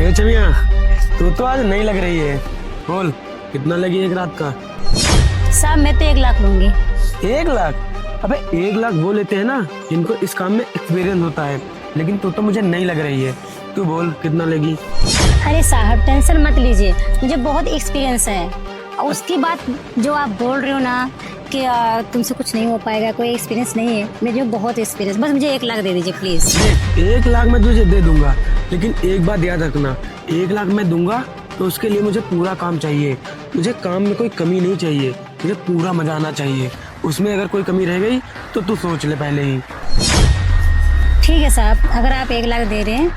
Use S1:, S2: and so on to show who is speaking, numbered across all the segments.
S1: ये छविया, तू तो आज नहीं लग रही है। बोल कितना लगी एक रात का?
S2: साहब मैं तो 1 लाख लूंगी।
S1: 1 लाख? अबे 1 लाख वो लेते हैं ना जिनको इस काम में एक्सपीरियंस होता है, लेकिन तू तो मुझे नहीं लग रही है। तू बोल कितना लेगी?
S2: अरे साहब टेंशन मत लीजिए, मुझे बहुत एक्सपीरियंस है। और उसकी बात जो आप बोल रहे हो ना कि तुमसे कुछ नहीं हो पाएगा, कोई एक्सपीरियंस नहीं है, मुझे बहुत एक्सपीरियंस। बस मुझे 1 लाख दे दीजिए प्लीज।
S1: देख 1 लाख मैं तुझे दे दूंगा, लेकिन एक बात याद रखना, 1 लाख मैं दूंगा तो उसके लिए मुझे पूरा काम चाहिए। मुझे काम में कोई कमी नहीं चाहिए, मुझे पूरा मजा आना चाहिए। उसमें अगर कोई कमी रह गई तो तू सोच ले पहले ही।
S2: ठीक है साहब, अगर आप 1 लाख दे रहे हैं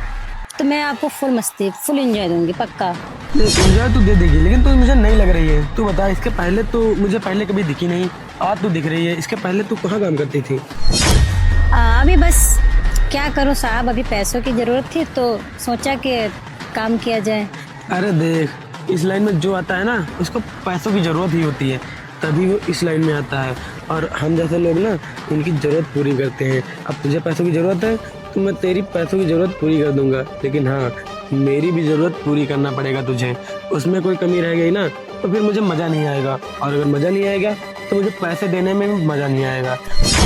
S2: तो मैं आपको फुल मस्ती फुल एंजॉय दूंगी, पक्का।
S1: एंजॉय तू दे देगी, लेकिन तू मुझे नहीं लग रही है। तू बता, इसके पहले तो मुझे पहले कभी दिखी नहीं, आज तू दिख रही है। इसके पहले तू कहाँ काम करती थी?
S2: अभी बस क्या करूं साहब, अभी पैसों की जरूरत थी तो सोचा कि काम किया जाए।
S1: अरे देख, इस लाइन में जो आता है ना उसको पैसों की जरूरत ही होती है, तभी वो इस लाइन में आता है। और हम जैसे लोग ना उनकी जरूरत पूरी करते हैं। अब तुझे पैसों की जरूरत है तो मैं तेरी पैसों की जरूरत पूरी कर दूंगा, लेकिन हाँ मेरी भी जरूरत पूरी करना पड़ेगा तुझे। उसमें कोई कमी रह गई ना तो फिर मुझे मजा नहीं आएगा, और अगर मजा नहीं आएगा तो मुझे पैसे देने में भी मजा नहीं आएगा।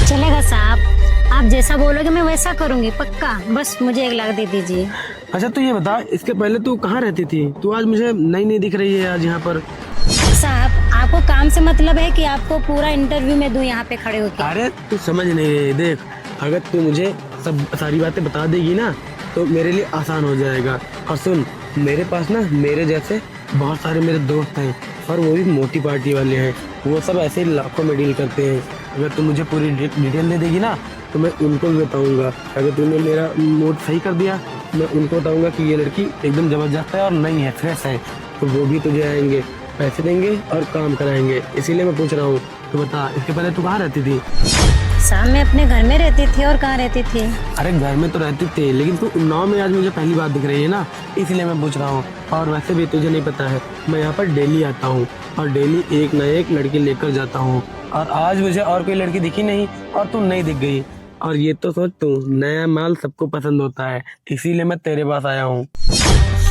S2: चलेगा साहब, आप जैसा बोलोगे मैं वैसा करूंगी, पक्का। बस मुझे 1 लाख दे दीजिए।
S1: अच्छा तू ये बता, इसके पहले तू कहाँ रहती थी? तू आज मुझे नई नई दिख रही है आज यहाँ पर।
S2: साहब आपको काम से मतलब है कि आपको पूरा इंटरव्यू में दूं यहाँ पे खड़े होकर?
S1: अरे तू समझ नहीं रही। देख, अगर तू मुझे सारी बातें बता देगी ना तो मेरे लिए आसान हो जाएगा। और सुन, मेरे पास ना मेरे जैसे बहुत सारे मेरे दोस्त हैं, और वो भी मोटी पार्टी वाले हैं। वो सब ऐसे ही लाखों में डील करते हैं। अगर तू मुझे पूरी डिटेल दे देगी ना तो मैं उनको भी बताऊंगा। अगर तूने मेरा मूड सही कर दिया मैं उनको बताऊंगा कि ये लड़की एकदम जबरदस्त है और नई है, फ्रेश है, तो वो भी तुझे आएंगे, पैसे देंगे और काम कराएंगे। इसीलिए मैं पूछ रहा हूँ। तो बता, इसके पहले तू कहाँ रहती थी?
S2: साहब मैं अपने घर में रहती थी। और कहाँ रहती थी?
S1: अरे घर में तो रहती थी, लेकिन तू उन्नाव में आज मुझे पहली बार दिख रही है ना, इसलिए मैं पूछ रहा हूँ। और वैसे भी तुझे नहीं पता है, मैं यहाँ पर डेली आता हूँ और डेली एक न एक लड़की लेकर जाता हूँ। और आज मुझे और कोई लड़की दिखी नहीं और तू नहीं दिख गई। और ये तो सोच तू, नया माल सबको पसंद होता है, इसीलिए मैं तेरे पास आया हूँ।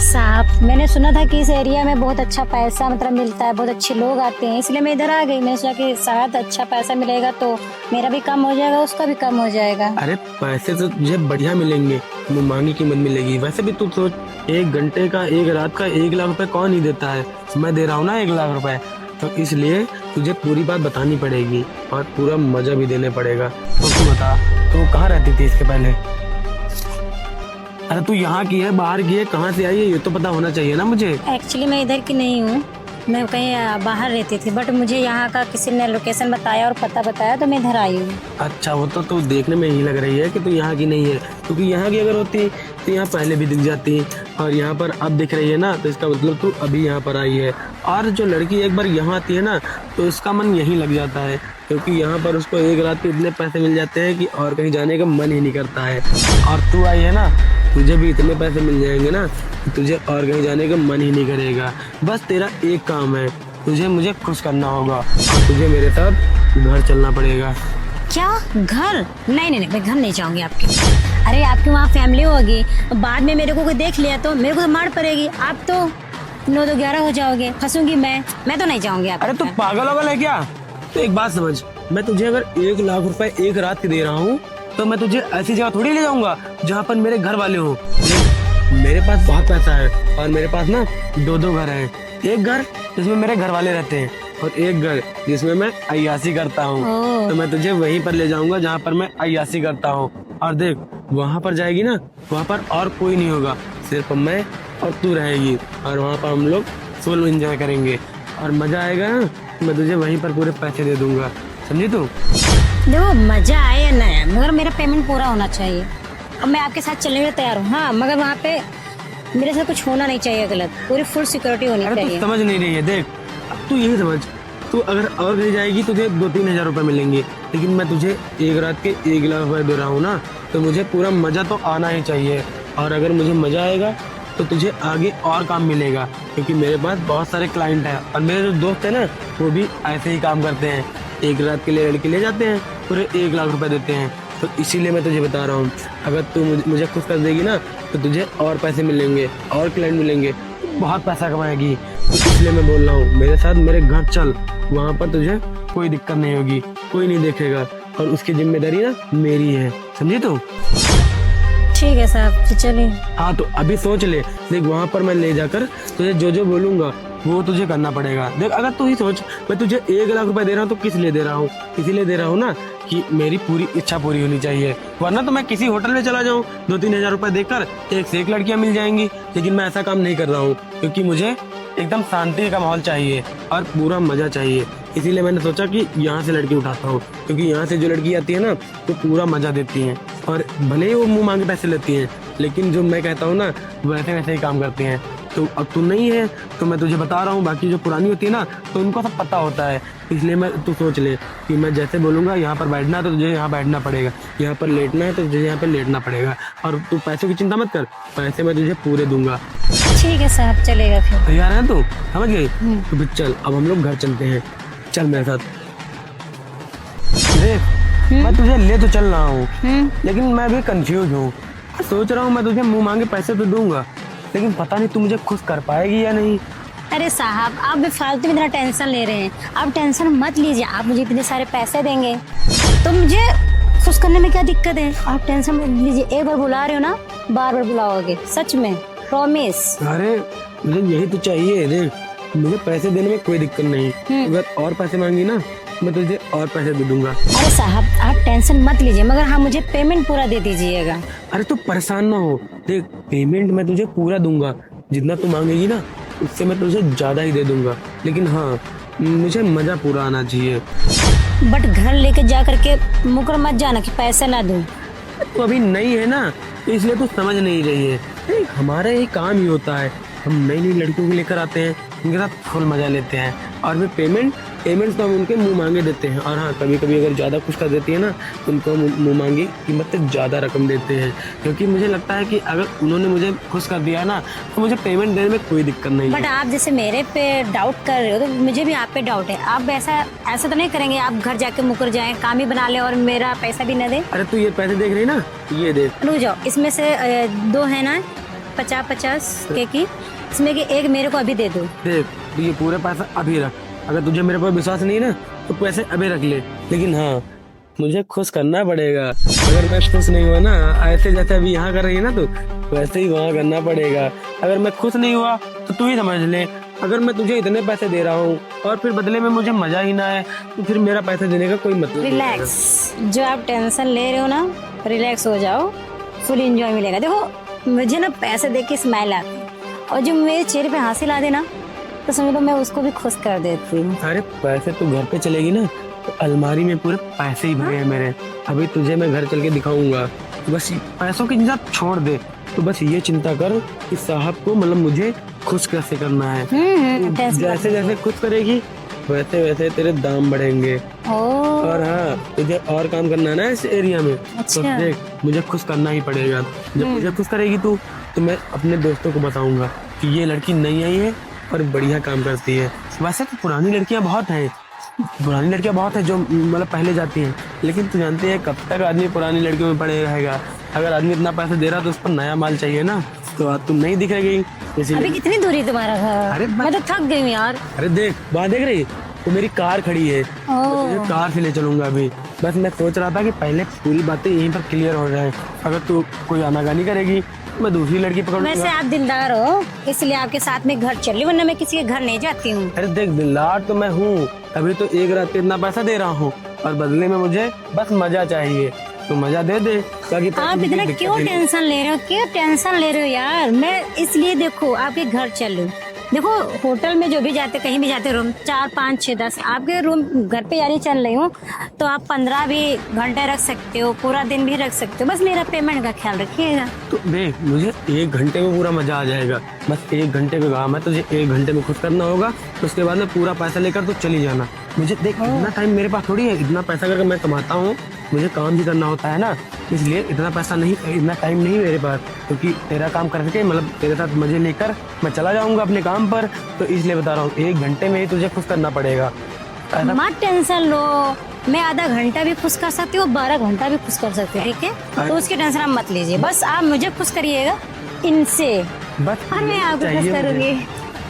S2: साहब मैंने सुना था कि इस एरिया में बहुत अच्छा पैसा मतलब मिलता है, बहुत अच्छे लोग आते हैं, इसलिए मैं इधर आ गई। मैंने सोचा कि शायद अच्छा पैसा मिलेगा तो मेरा भी कम हो जाएगा, उसका भी कम हो जाएगा।
S1: अरे पैसे तो तुझे बढ़िया मिलेंगे, मांगी कीमत मिलेगी। वैसे भी तू सोच, 1 घंटे का, एक रात का 1 लाख रुपए कौन ही देता है? मैं दे रहा हूँ ना 1 लाख रुपए, तो इसलिए तुझे पूरी बात बतानी पड़ेगी और पूरा मजा भी देने पड़ेगा। तो तू बता, तू कहाँ रहती थी इसके पहले? अरे तू यहाँ की है, बाहर की है, कहाँ से आई है, ये तो पता होना चाहिए ना मुझे।
S2: एक्चुअली मैं इधर की नहीं हूँ, मैं कहीं बाहर रहती थी, बट मुझे यहाँ का किसी ने लोकेशन बताया और पता बताया तो मैं इधर आई हूँ।
S1: अच्छा, वो तो तू देखने में ही लग रही है कि तू यहाँ की नहीं है, क्योंकि यहाँ की अगर होती तो यहाँ पहले भी दिख जाती, और यहाँ पर अब दिख रही है ना तो इसका मतलब तू अभी यहाँ पर आई है। और जो लड़की एक बार यहाँ आती है ना तो उसका मन यहीं लग जाता है, क्योंकि यहाँ पर उसको एक रात के इतने पैसे मिल जाते हैं कि और कहीं जाने का मन ही नहीं करता है। और तू आई है ना, तुझे भी इतने पैसे मिल जाएंगे ना कि तुझे और कहीं जाने का मन ही नहीं करेगा। बस तेरा एक काम है, तुझे मुझे खुश करना होगा और तुझे मेरे साथ घर चलना पड़ेगा।
S2: क्या घर? नहीं नहीं नहीं, मैं घर नहीं जाऊंगी आपके। अरे आपकी वहाँ फैमिली होगी, बाद में मेरे को कोई देख लिया तो मेरे को तो मार पड़ेगी। आप तो 9 तो 11 हो जाओगे, फंसूंगी मैं तो नहीं जाऊंगी। आप
S1: अरे तू पागल होगल है क्या? तो एक बात समझ, मैं तुझे अगर 1 लाख रुपए एक रात के दे रहा हूँ तो मैं तुझे ऐसी जगह थोड़ी ले जाऊंगा जहाँ पर मेरे घर वाले हों। मेरे पास बहुत पैसा है और मेरे पास ना 2 घर हैं। एक घर जिसमें मेरे घर वाले रहते हैं और एक घर जिसमें मैं अय्यासी करता हूँ। तो मैं तुझे वहीं पर ले जाऊंगा जहाँ पर मैं अय्यासी करता हूँ। और देख, वहाँ पर जाएगी ना, वहाँ पर और कोई नहीं होगा, सिर्फ मैं और तू रहेगी, और वहाँ पर हम लोग फुल एंजॉय करेंगे और मजा आएगा ना। मैं तुझे वहीं पर पूरे पैसे दे दूंगा, समझी तू?
S2: देखो मजा आए या ना आए, मगर मेरा पेमेंट पूरा होना चाहिए। अब मैं आपके साथ चलने के लिए तैयार हूँ, हाँ, मगर वहाँ पे मेरे साथ कुछ होना नहीं चाहिए गलत, पूरी फुल सिक्योरिटी होनी
S1: अरे
S2: चाहिए।
S1: तू समझ नहीं रही है। देख, अब तू यही समझ, तू अगर और कहीं जाएगी तुझे 2-3 हजार रुपए मिलेंगे, लेकिन मैं तुझे एक रात के 1 लाख रुपए दे रहा हूँ ना, तो मुझे पूरा मजा तो आना ही चाहिए। और अगर मुझे मजा आएगा तो तुझे आगे और काम मिलेगा, क्योंकि मेरे पास बहुत सारे क्लाइंट हैं और मेरे जो दोस्त हैं ना वो भी ऐसे ही काम करते हैं। एक रात के लिए लड़के ले जाते हैं, पूरे 1 लाख रुपए देते हैं। तो इसीलिए मैं तुझे बता रहा हूँ, अगर तू मुझे खुश कर देगी ना तो तुझे और पैसे मिलेंगे और क्लाइंट मिलेंगे, बहुत पैसा कमाएगी। तो इसलिए मैं बोल रहा हूँ मेरे साथ मेरे घर चल, वहाँ पर तुझे कोई दिक्कत नहीं होगी, कोई नहीं देखेगा और उसकी जिम्मेदारी ना मेरी है, समझी तू?
S2: ठीक है साहब, तो चलिए।
S1: हाँ तो अभी सोच ले, देख वहाँ पर मैं ले जाकर तुझे जो जो बोलूंगा वो तुझे करना पड़ेगा। देख अगर तू ही सोच, मैं तुझे 1 लाख रुपए दे रहा हूँ तो किस लिए दे रहा हूँ? इसीलिए दे रहा हूँ ना कि मेरी पूरी इच्छा पूरी होनी चाहिए, वरना तो मैं किसी होटल में चला जाऊँ 2-3 हजार रुपए देकर, एक से एक लड़कियां मिल जाएंगी। लेकिन मैं ऐसा काम नहीं कर रहा हूँ क्योंकि मुझे एकदम शांति का माहौल चाहिए और पूरा मजा चाहिए। इसीलिए मैंने सोचा कि यहाँ से लड़की उठाता हूँ, क्योंकि यहाँ से जो लड़की आती है ना तो पूरा मजा देती हैं और भले ही वो मुंह मांगे पैसे लेती हैं, लेकिन जो मैं कहता हूँ ना वैसे वैसे ही काम करती हैं। तो अब तू नहीं है तो मैं तुझे बता रहा हूँ, बाकी जो पुरानी होती है ना तो उनको सब पता होता है। इसलिए मैं तू सोच ले कि मैं जैसे बोलूँगा यहाँ पर बैठना है तो तुझे यहाँ बैठना पड़ेगा, यहाँ पर लेटना है तो तुझे यहाँ पर लेटना पड़ेगा, और तू पैसों की चिंता मत कर, पैसे मैं तुझे पूरे दूंगा।
S2: ठीक है साहब, चलेगा फिर।
S1: तैयार है तू? समझ गई? तो फिर चल अब हम लोग घर चलते हैं, चल मेरे साथ। देख मैं तुझे ले तो चल रहा हूँ, लेकिन मैं भी कंफ्यूज हूँ। सोच रहा हूँ मैं तुझे मुंह मांगे पैसे तो दूंगा, लेकिन पता नहीं तू मुझे खुश कर पाएगी या नहीं।
S2: अरे साहब, आप भी फालतू में इतना टेंशन ले रहे हैं। आप टेंशन मत लीजिए, आप मुझे इतने सारे पैसे देंगे तो मुझे खुश करने में क्या दिक्कत है? आप टेंशन मत लीजिए, एक बार बुला रहे हो ना, बार बार बुलाओगे, सच में, प्रॉमिस।
S1: अरे मुझे यही तो चाहिए। देख मुझे पैसे देने में कोई दिक्कत नहीं, अगर और पैसे मांगी ना मैं तुझे और पैसे दे दूंगा।
S2: अरे साहब आप टेंशन मत लीजिए, मगर हाँ मुझे पेमेंट पूरा दे दीजिएगा।
S1: अरे तू परेशान ना हो, देख पेमेंट मैं तुझे पूरा दूंगा, जितना तू मांगेगी ना उससे मैं तुझे ज्यादा ही दे दूंगा, लेकिन हाँ मुझे मजा पूरा आना चाहिए।
S2: बट घर लेके जा करके मुकर मत जाना कि पैसे ना दूं।
S1: तो अभी नहीं है ना तो इसलिए तू समझ नहीं रही है। देख हमारा ये काम ही होता है, हम नई नई लड़कियों को लेकर आते हैं, उनके साथ फुल मजा लेते हैं, और फिर पेमेंट तो हम उनके मुंह मांगे देते हैं। और हाँ कभी कभी अगर ज़्यादा खुश कर देती है ना तो उनको हम मुंह मांगी कीमत से ज़्यादा रकम देते हैं, क्योंकि मुझे लगता है कि अगर उन्होंने मुझे खुश कर दिया ना तो मुझे पेमेंट देने में कोई दिक्कत नहीं
S2: बट
S1: है।
S2: आप जैसे मेरे पे डाउट कर रहे हो तो मुझे भी आप पे डाउट है। आप ऐसा तो नहीं करेंगे आप घर जाके मुकर जाएं, काम ही बना ले और मेरा पैसा भी न दे?
S1: अरे तू ये पैसे देख रही ना, ये देख।
S2: रुक जाओ, इसमें से 2 है ना 50-50 के की, इसमें कि एक मेरे को अभी दे दो।
S1: देख ये पूरे पैसा अभी रख, अगर तुझे मेरे पर विश्वास नहीं ना तो पैसे अभी रख ले, लेकिन हाँ मुझे खुश करना पड़ेगा। अगर मैं खुश नहीं हुआ ना ऐसे जैसे अभी यहाँ कर रही है ना तो वैसे ही वहाँ करना पड़ेगा। अगर मैं खुश नहीं हुआ तो तू ही समझ ले, अगर मैं तुझे इतने पैसे दे रहा हूँ और फिर बदले में मुझे मजा ही ना है तो फिर मेरा पैसे देने का कोई मतलब नहीं।
S2: रिलैक्स, जो आप टेंशन ले रहे हो ना रिलैक्स हो जाओ, फुल एंजॉय मिलेगा। देखो मुझे ना पैसे देख के स्माइल आती है, और जो मेरे चेहरे पे हंसी ला देना तो समझ लो मैं उसको भी खुश कर देती हूँ।
S1: अरे पैसे तू घर पे चलेगी ना तो अलमारी में पूरे पैसे ही भरे हैं मेरे, अभी तुझे मैं घर चल के दिखाऊंगा। तो बस पैसों की चिंता छोड़ दे, तो बस ये चिंता कर कि साहब को मतलब मुझे खुश कैसे करना है। जैसे जैसे खुश करेगी वैसे वैसे तेरे दाम बढ़ेंगे। और हाँ तुझे और काम करना है ना इस एरिया में, तो देख मुझे खुश करना ही पड़ेगा। जब मुझे खुश करेगी तू तो मैं अपने दोस्तों को बताऊंगा कि ये लड़की नई आई है और बढ़िया काम करती है। वैसे तो पुरानी लड़कियां बहुत हैं जो मतलब पहले जाती हैं, लेकिन तू जानती है कब तक आदमी पुरानी लड़कियों में पड़े रहेगा। अगर आदमी इतना पैसा दे रहा तो उस पर नया माल चाहिए ना, तो आज तुम नहीं दिख रही।
S2: अभी कितनी दूरी तुम्हारा घर?
S1: अरे
S2: मैं तो थक गई हूँ यार।
S1: अरे देख वहाँ देख रही तो मेरी कार खड़ी है, तो कार से ले चलूंगा अभी। बस मैं सोच रहा था कि पहले पूरी बातें यहीं पर क्लियर हो जाए, अगर तू कोई आनाकानी करेगी मैं दूसरी लड़की पकड़ूंगा।
S2: वैसे आप दिलदार हो इसलिए आपके साथ में घर चल रही, वरना मैं किसी के घर नहीं जाती हूँ।
S1: अरे देख दिलदार तो मैं हूँ, अभी तो एक रात पे इतना पैसा दे रहा हूँ और बदले में मुझे बस मजा चाहिए, तो मजा दे दे। ताकि
S2: आप इतना क्यों टेंशन ले रहे हो यार? मैं इसलिए देखो आपके घर चल रही हूँ। देखो होटल में जो भी जाते कहीं भी जाते रूम 4, 5, 6, 10 आपके रूम घर पे यानी चल रही हूँ तो आप 15 भी घंटे रख सकते हो, पूरा दिन भी रख सकते हो, बस मेरा पेमेंट का ख्याल रखिएगा।
S1: तो देख मुझे 1 घंटे में पूरा मजा आ जाएगा, बस 1 घंटे का काम है, तुझे 1 घंटे में खुश करना होगा, तो उसके बाद में पूरा पैसा लेकर तो चली जाना। मुझे देख इतना टाइम मेरे पास थोड़ी है, इतना पैसा अगर मैं कमाता हूँ मुझे काम भी करना होता है ना, इसलिए इतना टाइम नहीं मेरे पास, क्योंकि तेरा काम करके मतलब तेरे साथ मजे लेकर मैं चला जाऊंगा अपने काम पर, तो इसलिए बता रहा हूँ 1 घंटे में ही तुझे खुश करना पड़ेगा।
S2: मत टेंशन लो, मैं आधा घंटा भी खुश कर सकती हूँ, 12 घंटा भी खुश कर सकती हूँ, ठीक है? तो उसकी टेंशन आप मत लीजिए, बस आप मुझे खुश करिएगा इनसे,
S1: बस
S2: और मैं
S1: यही
S2: आपको खुश
S1: चाहिए मुझे।
S2: करूंगी।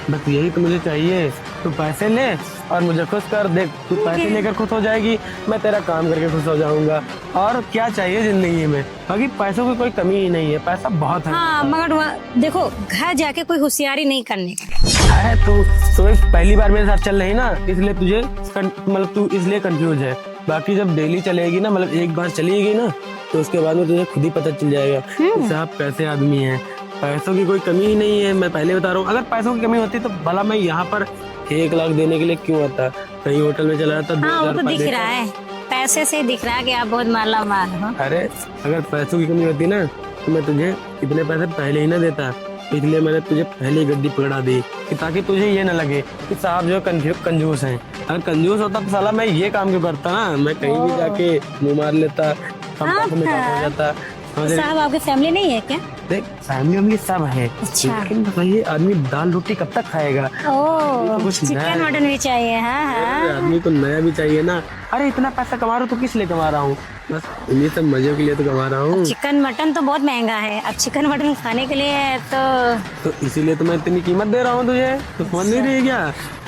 S1: बस यही तो मुझे चाहिए। तू पैसे ले और मुझे खुश कर। देख, तू पैसे लेकर खुश हो जाएगी, मैं तेरा काम करके खुश हो जाऊंगा। और क्या चाहिए जिंदगी में? बाकी पैसों की कोई कमी ही नहीं है, पैसा बहुत है।
S2: हाँ, मगर देखो, घर जाके कोई होशियारी नहीं करने का।
S1: है तू एक पहली बार मेरे साथ चल रही ना, इसलिए तुझे मतलब तू इसलिए कंफ्यूज है। बाकी जब डेली चलेगी ना, मतलब एक बार चलेगी ना, तो उसके बाद में तुझे खुद ही पता चल जाएगा कि साहब कैसे आदमी है। पैसों की कोई कमी ही नहीं है, मैं पहले बता रहा हूँ। अगर पैसों की कमी होती तो भला मैं यहाँ पर 1 लाख देने के लिए क्यों आता? कहीं होटल में चला जाता,
S2: हाँ, वो
S1: 2000
S2: तो
S1: रुपए
S2: दिख
S1: देता।
S2: रहा है, पैसे से दिख रहा है कि आप बहुत माला माल हो।
S1: अरे अगर पैसों की कमी होती ना, तो मैं तुझे इतने पैसे पहले ही ना देता। इसलिए मैंने तुझे पहले ही गड्डी पकड़ा दी कि ताकि तुझे ये ना लगे कि साहब जो कंजूस हैं। अगर कंजूस होता तो साला मैं ये काम क्यों करता ना, मैं कहीं भी जाके मुंह मार लेता, कम पैसे में काम हो जाता। समझ रही?
S2: साहब, आपकी फैमिली नहीं है क्या?
S1: देख, फैमिली सब है,
S2: अच्छा।
S1: लेकिन बताइए आदमी दाल रोटी कब तक खाएगा?
S2: ओह,
S1: कुछ
S2: चिकन
S1: नया-
S2: मटन भी चाहिए। हाँ हाँ।
S1: आदमी को नया भी चाहिए ना। अरे इतना पैसा कमा रहा हूँ तो किस लिए कमा रहा हूँ? बस इन्हीं सब मजे के लिए तो कमा रहा हूँ।
S2: चिकन मटन तो बहुत महंगा है, अब चिकन मटन खाने के लिए तो
S1: इसीलिए तो मैं इतनी कीमत दे रहा हूँ तुझे। तो समझ नहीं रही क्या?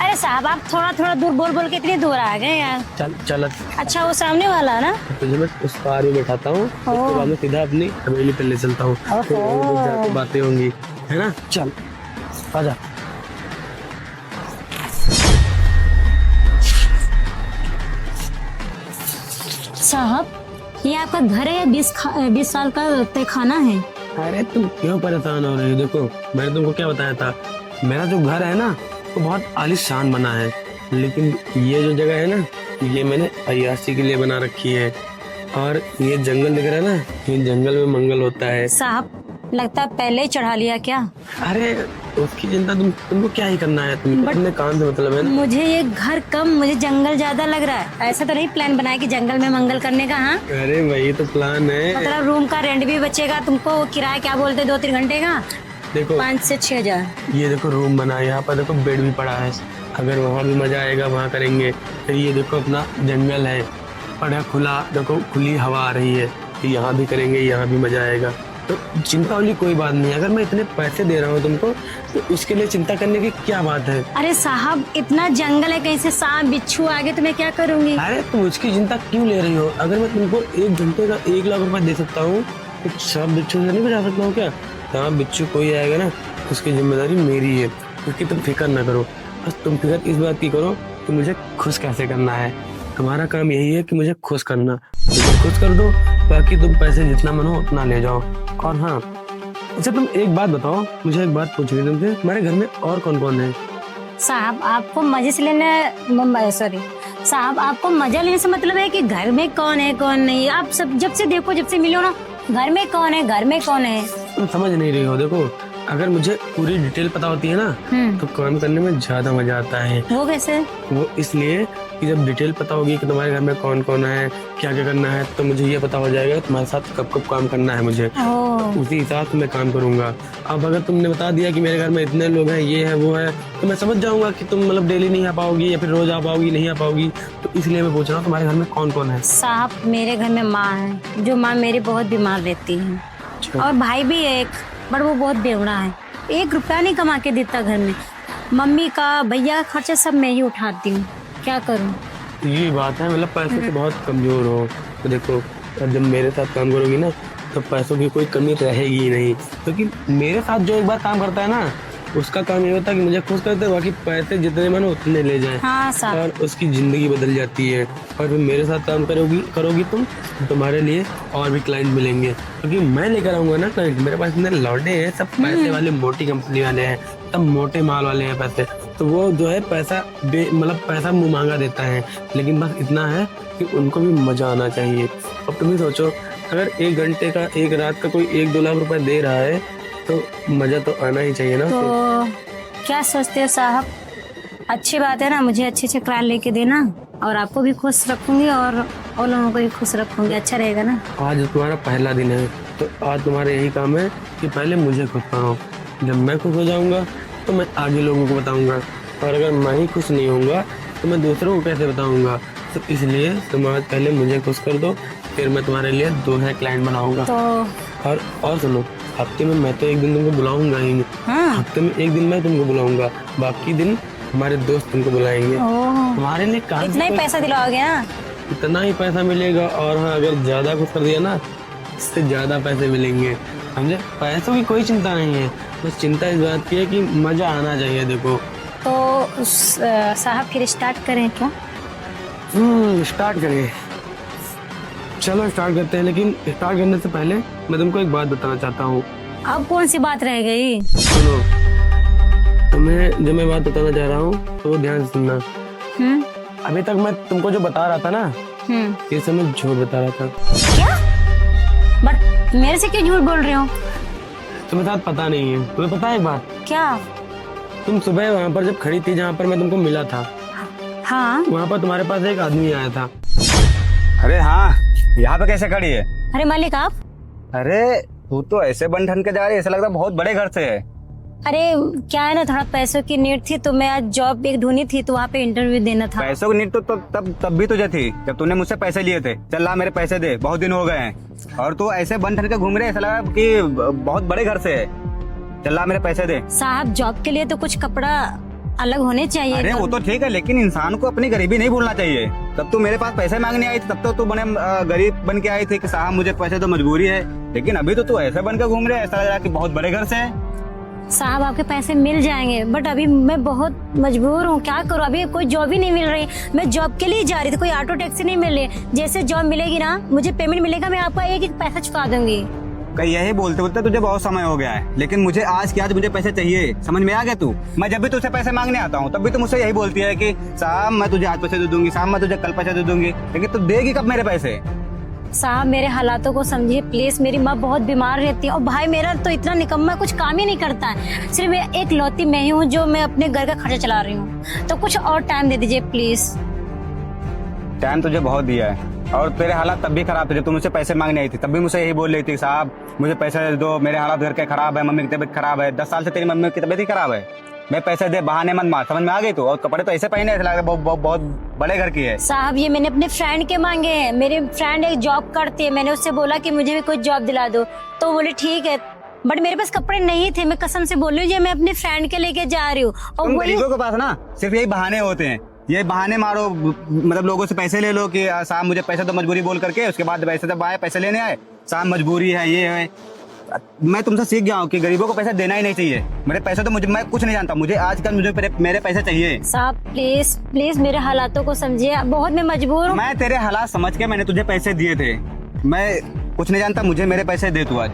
S2: अरे साहब, आप थोड़ा थोड़ा दूर बोल बोल के इतनी दूर आ गए यार।
S1: चल चल,
S2: अच्छा, वो सामने वाला है ना?
S1: तुझे मैं उस कार में बैठाता हूँ, उसके बाद में सीधा अपनी हवेली पे ले चलता हूँ। फिर वहीं पे जाके बातें होंगी, है ना? चल आजा।
S2: साहब, ये आपका घर है या 20 साल का तहखाना है?
S1: अरे तुम क्यों परेशान हो रही हो? देखो, मैंने तुमको क्या बताया था, मेरा जो घर है ना वो बहुत आलीशान बना है, लेकिन ये जो जगह है ना, ये मैंने अय्याशी के लिए बना रखी है। और ये जंगल दिख रहा है ना, ये जंगल में मंगल होता है।
S2: साहब, लगता है पहले ही चढ़ा लिया क्या?
S1: अरे उसकी चिंता तुमको क्या ही करना है, तुमको अपने काम से मतलब है ना।
S2: मुझे ये घर कम, मुझे जंगल ज्यादा लग रहा है। ऐसा तो नहीं प्लान बनाया कि जंगल में मंगल करने का? हाँ,
S1: अरे वही तो प्लान है।
S2: मतलब रूम का रेंट भी बचेगा तुमको। वो किराया क्या बोलते 2-3 घंटे का?
S1: देखो
S2: 5 से 6 हजार।
S1: ये देखो रूम बना है, यहाँ पर देखो बेड भी पड़ा है। अगर वहाँ भी मजा आएगा वहाँ करेंगे। फिर ये देखो अपना जंगल है, बड़ा खुला, देखो खुली हवा आ रही है, तो यहाँ भी करेंगे, यहाँ भी मजा आएगा। तो चिंता वाली कोई बात नहीं है। अगर मैं इतने पैसे दे रहा हूँ तुमको, तो उसके लिए चिंता करने की क्या बात है?
S2: अरे साहब, इतना जंगल है, कहीं से सांप बिच्छू आ गए तो मैं क्या करूंगी?
S1: अरे तुम उसकी चिंता क्यों ले रही हो? अगर मैं तुमको 1 घंटे का 1 लाख रुपए दे सकता हूँ, तो सांप बिच्छू से नहीं बचा सकता हूँ क्या? सांप बिच्छू कोई आएगा ना, उसकी जिम्मेदारी मेरी है, क्योंकि तुम फिक्र ना करो। बस तुम फिक्र इस बात की करो कि मुझे खुश कैसे करना है। तुम्हारा काम यही है कि मुझे खुश करना। मुझे खुश कर दो, बाकी तुम पैसे जितना मन हो उतना ले जाओ। और हाँ, अच्छा तुम एक बात बताओ, मुझे एक बात पूछनी तुमसे, तुम्हारे घर में और कौन कौन है?
S2: साहब, आपको मजे से लेने सॉरी साहब, आपको मजा लेने से मतलब है कि घर में कौन है कौन नहीं? आप सब जब से देखो, जब से मिलो ना, घर में कौन है, घर में कौन है।
S1: तुम समझ नहीं रही हो। देखो, अगर मुझे पूरी डिटेल पता होती है ना, तो काम करने में ज्यादा मजा आता है।
S2: वो कैसे?
S1: वो इसलिए कि जब डिटेल पता होगी कि तुम्हारे घर में कौन कौन है, क्या क्या करना है, तो मुझे ये पता हो जाएगा कि तुम्हारे साथ कब कब काम करना है मुझे।
S2: ओह,
S1: उसी हिसाब से मैं काम करूंगा। अब अगर तुमने बता दिया कि मेरे घर में इतने लोग हैं, ये है वो है, तो मैं समझ जाऊंगा कि तुम मतलब डेली नहीं आ पाओगी या फिर रोज आ पाओगी, नहीं आ पाओगी। तो इसलिए मैं पूछ रहा हूँ तुम्हारे घर में कौन कौन है?
S2: साहब, मेरे घर में माँ है, जो माँ मेरी बहुत बीमार रहती है, और भाई भी है एक, बट वो बहुत बेवड़ा है, 1 रुपया नहीं कमा के देता घर में। मम्मी का, भैया का खर्चा सब मैं ही उठाती हूँ, क्या करूँ?
S1: ये बात है, मतलब पैसे से बहुत कमजोर हो। तो देखो, अब जब मेरे साथ काम करोगी ना, तो पैसों की कोई कमी रहेगी ही नहीं, क्योंकि मेरे साथ जो एक बार काम करता है ना, उसका काम ये होता है कि मुझे खुश करते, बाकी पैसे जितने मन उतने ले जाए।
S2: हाँ साहब।
S1: और उसकी जिंदगी बदल जाती है। और फिर मेरे साथ काम करोगी तुम, तो तुम्हारे लिए और भी क्लाइंट मिलेंगे, क्योंकि मैं लेकर आऊंगा ना क्लाइंट। मेरे पास इतने लौटे हैं, सब पैसे वाले, मोटी कंपनी वाले हैं, सब मोटे माल वाले हैं पैसे। तो वो जो है पैसा मतलब पैसा मुंह मांगा देता है, लेकिन बस इतना है कि उनको भी मजा आना चाहिए। अब तुम ही सोचो, अगर 1 घंटे का, 1 रात का कोई 1-2 लाख रुपए दे रहा है, तो मजा तो आना ही चाहिए ना।
S2: तो क्या सोचते हो साहब? अच्छी बात है ना, मुझे अच्छे क्लाइंट लेके देना, और आपको भी खुश रखूंगी और लोगों को भी खुश रखूंगी, अच्छा रहेगा ना?
S1: आज तुम्हारा पहला दिन है, तो आज तुम्हारा यही काम है कि पहले मुझे खुश करो। जब मैं खुश हो जाऊंगा तो मैं आगे लोगों को बताऊंगा, और अगर मैं ही खुश नहीं होऊंगा तो मैं दूसरों को कैसे बताऊंगा? तो इसलिए तुम आज पहले मुझे खुश कर दो, फिर मैं तुम्हारे लिए 2 क्लाइंट बनाऊंगा।
S2: तो
S1: और सुनो, हफ्ते में मैं तो एक दिन तुमको बुलाऊंगा ही।
S2: हाँ।
S1: हफ्ते में एक दिन मैं तुमको बुलाऊंगा, बाकी दिन हमारे दोस्त तुमको बुलाएंगे।
S2: ओह,
S1: तुम्हारे लिए कहाँ से
S2: इतना ही पैसा दिलाओगे ना?
S1: इतना ही पैसा मिलेगा, और हाँ अगर ज्यादा कुछ कर दिया ना, इससे ज्यादा पैसे मिलेंगे, समझे? पैसों की कोई चिंता नहीं है, बस चिंता इस बात की है कि मजा आना चाहिए। देखो
S2: तो साहब फिर स्टार्ट करें क्या?
S1: स्टार्ट करें, चलो स्टार्ट करते हैं। लेकिन स्टार्ट करने से पहले मैं तुमको एक बात बताना चाहता हूँ।
S2: अब कौन सी बात रह गई?
S1: सुनो, तुम्हें जो मैं बात बताना चाह रहा हूँ तो वो ध्यान से सुनना।
S2: हम्म।
S1: अभी तक मैं तुमको जो बता रहा था ना, ये सब मैं झूठ बता रहा था।
S2: क्या? बट मेरे से क्यों झूठ बोल रहे हो?
S1: तुम्हें साथ पता नहीं है। तुम्हें पता है एक बात?
S2: क्या?
S1: तुम सुबह वहाँ पर जब खड़ी थी, जहाँ पर मैं तुमको मिला था,
S2: हाँ।
S1: वहाँ पर तुम्हारे पास एक आदमी आया था।
S3: अरे हाँ, यहाँ पे कैसे खड़ी है?
S2: अरे मालिक आप?
S3: अरे तू तो ऐसे बन ठन के जा रही है, ऐसा लगता है बहुत बड़े घर से है।
S2: अरे क्या है ना, थोड़ा पैसों की नीड थी तो मैं आज जॉब एक ढूंढी थी, तो वहाँ पे इंटरव्यू देना था।
S3: पैसों की नीड तो तब भी तुझे थी जब तूने मुझसे पैसे लिए थे। चल ला मेरे पैसे दे, बहुत दिन हो गए हैं। और तू ऐसे बन ठन के घूम रहे, ऐसा लगा कि बहुत बड़े घर से है। चल ला मेरे पैसे दे।
S2: साहब जॉब के लिए तो कुछ कपड़ा अलग होने चाहिए।
S3: अरे वो तो ठीक है, लेकिन इंसान को अपनी गरीबी नहीं भूलना चाहिए। तब तू मेरे पास पैसे मांगने आई थी, तब तो तू बने गरीब बन के आई थी कि साहब मुझे पैसे तो मजबूरी है। लेकिन अभी तो तू ऐसे बन के घूम रहे, ऐसा लग रहा है कि बहुत बड़े घर से है।
S2: साहब आपके पैसे मिल जाएंगे, बट अभी मैं बहुत मजबूर हूँ, क्या करूँ? अभी कोई जॉब ही नहीं मिल रही। मैं जॉब के लिए जा रही थी, कोई ऑटो टैक्सी नहीं मिल रही। जैसे जॉब मिलेगी ना, मुझे पेमेंट मिलेगा, मैं आपका एक एक पैसा चुका दूंगी।
S3: कहीं यही बोलते बोलते तुझे बहुत समय हो गया है, लेकिन मुझे आज की आज मुझे पैसे चाहिए। समझ में आ गया तू? मैं जब भी तुझसे पैसे मांगने आता हूँ तब भी तू मुझसे यही बोलती है कि साहब मैं तुझे आज पैसे दे दूंगी, साहब मैं तुझे कल पैसे दे दूंगी, लेकिन तू देगी कब मेरे पैसे?
S2: साहब मेरे हालातों को समझिए प्लीज। मेरी माँ बहुत बीमार रहती है और भाई मेरा तो इतना निकम्मा, कुछ काम ही नहीं करता है। सिर्फ मैं एक लौती मैं ही हूँ जो मैं अपने घर का खर्चा चला रही हूँ, तो कुछ और टाइम दे दीजिए प्लीज।
S3: टाइम तुझे बहुत दिया है, और तेरे हालात तब भी खराब थे जब तू मुझसे पैसे मांगने आई थी। तब भी मुझसे यही बोल रही थी साहब मुझे पैसे दे दो, मेरे हालात घर के खराब है, मम्मी की तबीयत खराब है। 10 साल से तेरी मम्मी की तबीयत ही खराब है। मैं पैसे दे, बहाने मत मार। समझ में आ गई तू? और कपड़े तो ऐसे पहने ऐसा लग रहा है बहुत बड़े घर की है।
S2: साहब ये मैंने अपने फ्रेंड के मांगे हैं। मेरे फ्रेंड एक जॉब करती है, मैंने उससे बोला कि मुझे भी कोई जॉब दिला दो, तो बोले ठीक है, बट मेरे पास कपड़े नहीं थे। मैं कसम से बोल रही हूँ, मैं अपने फ्रेंड के लेके जा रही हूँ। और वही
S3: गरीबों के पास ना सिर्फ यही बहाने होते हैं। ये बहाने मारो, मतलब लोगों से पैसे ले लो कि साहब मुझे पैसे तो मजबूरी बोल करके, उसके बाद पैसे जब आए पैसे लेने आए साहब मजबूरी है, ये है। मैं तुमसे सीख गया हूँ कि गरीबों को पैसे देना ही नहीं चाहिए। मेरे पैसे तो मैं कुछ नहीं जानता, मुझे आजकल मेरे पैसे चाहिए।
S2: साहब प्लीज प्लीज मेरे हालातों को समझिए, बहुत मैं मजबूर हूँ।
S3: मैं तेरे हालात समझ के मैंने तुझे पैसे दिए थे। मैं कुछ नहीं जानता, मुझे मेरे पैसे दे तू आज।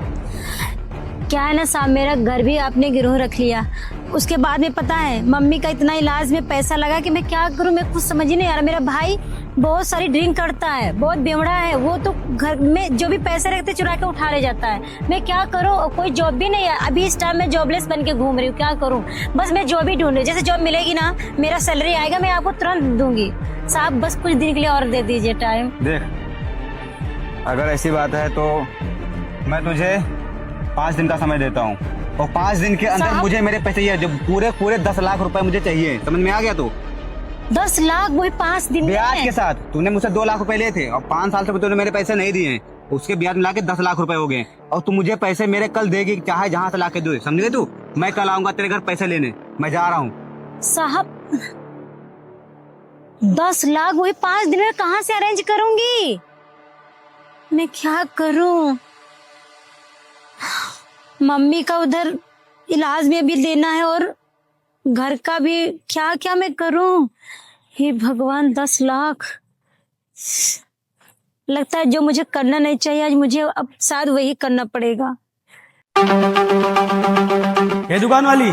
S2: क्या है ना साहब, मेरा घर भी आपने गिरोह रख लिया। उसके बाद में पता है मम्मी का इतना इलाज में पैसा लगा कि मैं क्या करूं, मैं कुछ समझ ही नहीं आ रहा। मेरा भाई बहुत सारी ड्रिंक करता है, बहुत बेवड़ा है, वो तो घर में जो भी पैसे रखते चुरा के उठा ले जाता है। मैं क्या करूं? कोई जॉब भी नहीं है अभी इस टाइम, मैं जॉबलेस बन के घूम रही हूँ, क्या करूं? बस मैं जॉब ही ढूंढ रही हूँ, जैसे जॉब मिलेगी ना, मेरा सैलरी आएगा, मैं आपको तुरंत दूंगी। साहब बस कुछ दिन के लिए और दे दीजिए टाइम।
S3: देख, अगर ऐसी बात है तो मैं तुझे 5 दिन का समय देता हूँ, और 5 दिन के अंदर मुझे मेरे पैसे चाहिए, जो पूरे 10 लाख रुपए मुझे चाहिए। समझ में आ गया तू?
S2: 10 लाख वही 5 दिन
S3: ब्याज के साथ। तूने मुझसे 2 लाख रुपए लिए थे और 5 साल से तूने मेरे पैसे नहीं दिए, उसके ब्याज मिला के 10 लाख रुपए हो गए। और तू मुझे पैसे मेरे कल देगी, चाहे जहाँ से ला के दे। समझ गए तू? मैं कल आऊंगा तेरे घर पैसे लेने, मैं जा रहा हूँ।
S2: साहब 10 लाख वही 5 दिन में कहाँ से अरेंज करूंगी? मैं क्या करूं? मम्मी का उधर इलाज में भी देना है और घर का भी, क्या क्या मैं करूं? हे भगवान, 10 लाख। लगता है जो मुझे करना नहीं चाहिए आज मुझे अब शायद वही करना पड़ेगा।
S1: ये दुकान वाली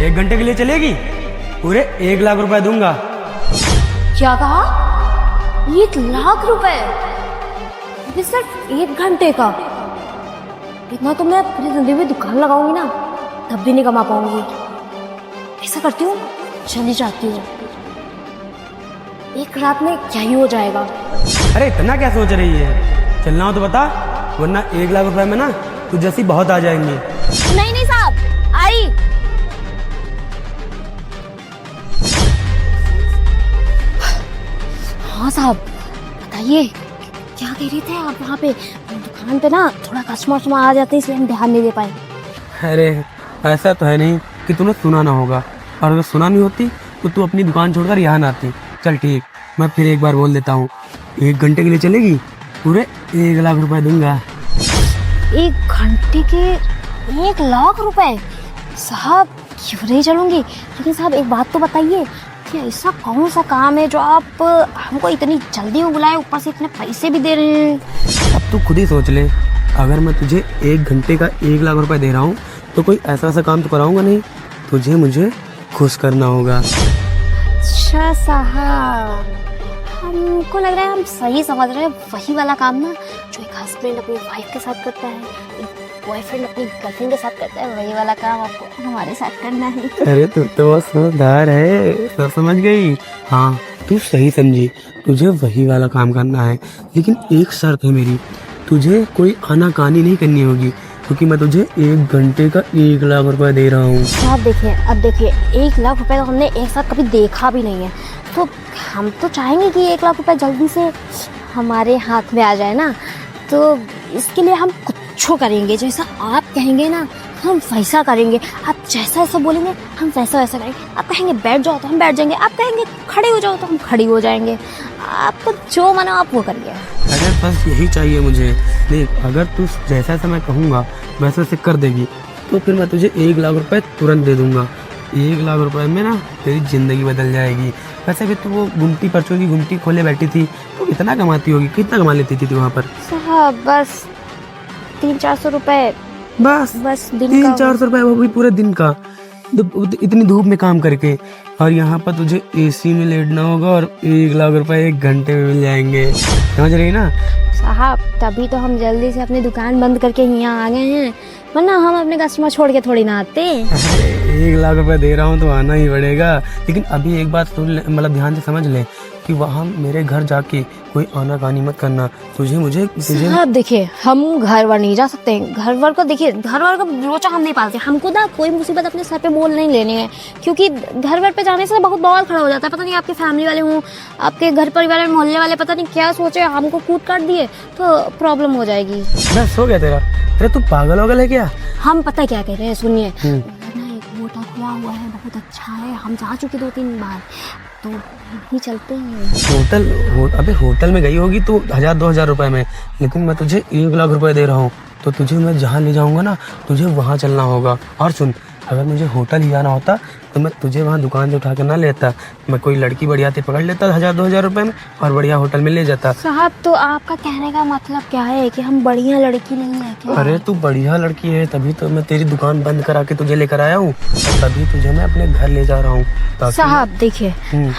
S1: 1 घंटे के लिए चलेगी? पूरे 1 लाख रुपए दूंगा।
S4: क्या कहा? 1 लाख रुपए? ये सिर्फ 1 घंटे का? इतना तो मैं पूरी जिंदगी में दुकान लगाऊंगी ना, तब भी नहीं कमा पाऊंगी। ऐसा करती हूँ, चली जाती हूँ, एक रात में क्या ही हो जाएगा।
S1: अरे इतना क्या सोच रही है? चलना हो तो बता, वरना 1 लाख रुपए में ना तू जैसी बहुत आ जाएंगी।
S4: नहीं नहीं साहब, आई। हाँ साहब बताइए, क्या कह रहे थे आप वहाँ पे दुकान पे ना थोड़ा कस्टमर आ जाते हैं इसलिए हम ध्यान नहीं दे पाए।
S1: अरे ऐसा तो है नहीं कि तूने सुना ना होगा, और अगर सुना नहीं होती तो तू अपनी दुकान छोड़कर यहाँ ना आती। चल ठीक, मैं फिर एक बार बोल देता हूँ, 1 घंटे के लिए चलेगी, पूरे 1 लाख रुपए दूंगा।
S4: 1 घंटे के 1 लाख रुपए? साहब क्यों नहीं चलूंगी, लेकिन साहब एक बात तो बताइए कि ऐसा कौन सा काम है जो आप हमको इतनी जल्दी में बुलाए, ऊपर से इतने पैसे भी दे रहे हैं।
S1: अब तू खुद ही सोच ले, अगर मैं तुझे 1 घंटे का 1 लाख रुपए दे रहा हूँ तो कोई ऐसा काम तो कराऊंगा नहीं, तुझे मुझे खुश करना होगा।
S4: अच्छा साहब, हमको लग रहा है हम सही समझ रहे हैं, वही वाला काम ना जो एक हस्बैंड अपनी वाइफ के साथ करता है, एक बॉयफ्रेंड अपनी गर्लफ्रेंड के साथ करता है, वही वाला काम आपको हमारे साथ करना है।
S1: अरे तू तो बहुत समझदार है, सब समझ गई। हाँ तू सही समझी, तुझे वही वाला काम करना है, लेकिन एक शर्त है मेरी, तुझे कोई आनाकानी नहीं करनी होगी, क्योंकि मैं तुझे 1 घंटे का 1 लाख रुपए दे रहा हूँ।
S4: आप देखिए, अब देखिए 1 लाख रुपए तो हमने एक साथ कभी देखा भी नहीं है, तो हम तो चाहेंगे कि 1 लाख रुपए जल्दी से हमारे हाथ में आ जाए ना, तो इसके लिए हम कुछ करेंगे, जैसा आप कहेंगे ना हम वैसा करेंगे, आप जैसा ऐसा बोलेंगे हम वैसा वैसा करेंगे, आप कहेंगे बैठ जाओ तो हम बैठ जाएंगे, आप कहेंगे खड़े हो जाओ तो हम खड़ी हो जाएंगे, आपको जो मना आप वो करिए।
S1: अरे बस यही चाहिए मुझे। देख, अगर तू जैसा जैसा मैं कहूँगा वैसे वैसे कर देगी तो फिर मैं तुझे 1 लाख रुपए तुरंत दे दूंगा। 1 लाख रुपए में ना तेरी ज़िंदगी बदल जाएगी। वैसे भी तू वो गुमटी परचों की गुमटी खोले बैठी थी, तो कितना कमाती होगी, कितना कमा लेती थी तू वहाँ पर?
S4: साहब बस 300-400 रुपए, बस दिन का।
S1: 300-400 रुपए, वो भी पूरे दिन का, इतनी धूप में काम करके, और यहाँ पर तुझे एसी में लेटना होगा और 1 लाख रुपए 1 घंटे में मिल जाएंगे। समझ रही ना?
S4: साहब तभी तो हम जल्दी से अपनी दुकान बंद करके यहाँ आ गए हैं, वरना हम अपने कस्टमर छोड़ के थोड़ी ना आते।
S1: 1 लाख रुपए दे रहा हूँ तो आना ही पड़ेगा, लेकिन अभी एक बात सुन ले, मतलब ध्यान से समझ ले कि वहाँ मेरे घर जाके कोई आनाकानी मत करना। तुझे
S4: साहब देखिए, हम घर वर नहीं जा सकते, घर वर को देखिए, घर वर का लोचा हम नहीं पालते, हमको ना कोई मुसीबत अपने सर पे मोल नहीं लेने हैं, क्योंकि घर वर पे जाने से बहुत बवाल खड़ा हो जाता है। पता नहीं आपकी फैमिली वाले हों, आपके घर परिवार में मोहल्ले वाले पता नहीं क्या सोचे, हमको कूट काट दिए तो प्रॉब्लम हो जाएगी।
S1: बस हो गया तेरा। अरे तू पागल हो गया है क्या?
S4: हम पता क्या कह रहे हैं, सुनिए, एक होटल खुला हुआ है, बहुत अच्छा है, हम जा चुके 2-3 बार, तो ही चलते हैं।
S1: अबे होटल में गई होगी तो 1000-2000 रुपए में, लेकिन मैं तुझे 1 लाख रुपए दे रहा हूँ, तो तुझे मैं जहाँ ले जाऊँगा ना तुझे वहाँ चलना होगा। और सुन, अगर मुझे होटल ही जाना होता तो मैं तुझे वहाँ दुकान से उठा कर ना लेता, मैं कोई लड़की बढ़िया थी पकड़ लेता 1000-2000 रुपए में और बढ़िया होटल में ले जाता।
S4: साहब तो आपका कहने का मतलब क्या है कि हम बढ़िया लड़की नहीं है क्या?
S1: अरे तू बढ़िया लड़की है, तभी तो मैं तेरी दुकान बंद करा के तुझे लेकर आया हूँ, और तभी तुझे मैं अपने घर ले जा रहा हूँ।
S4: साहब देखिए,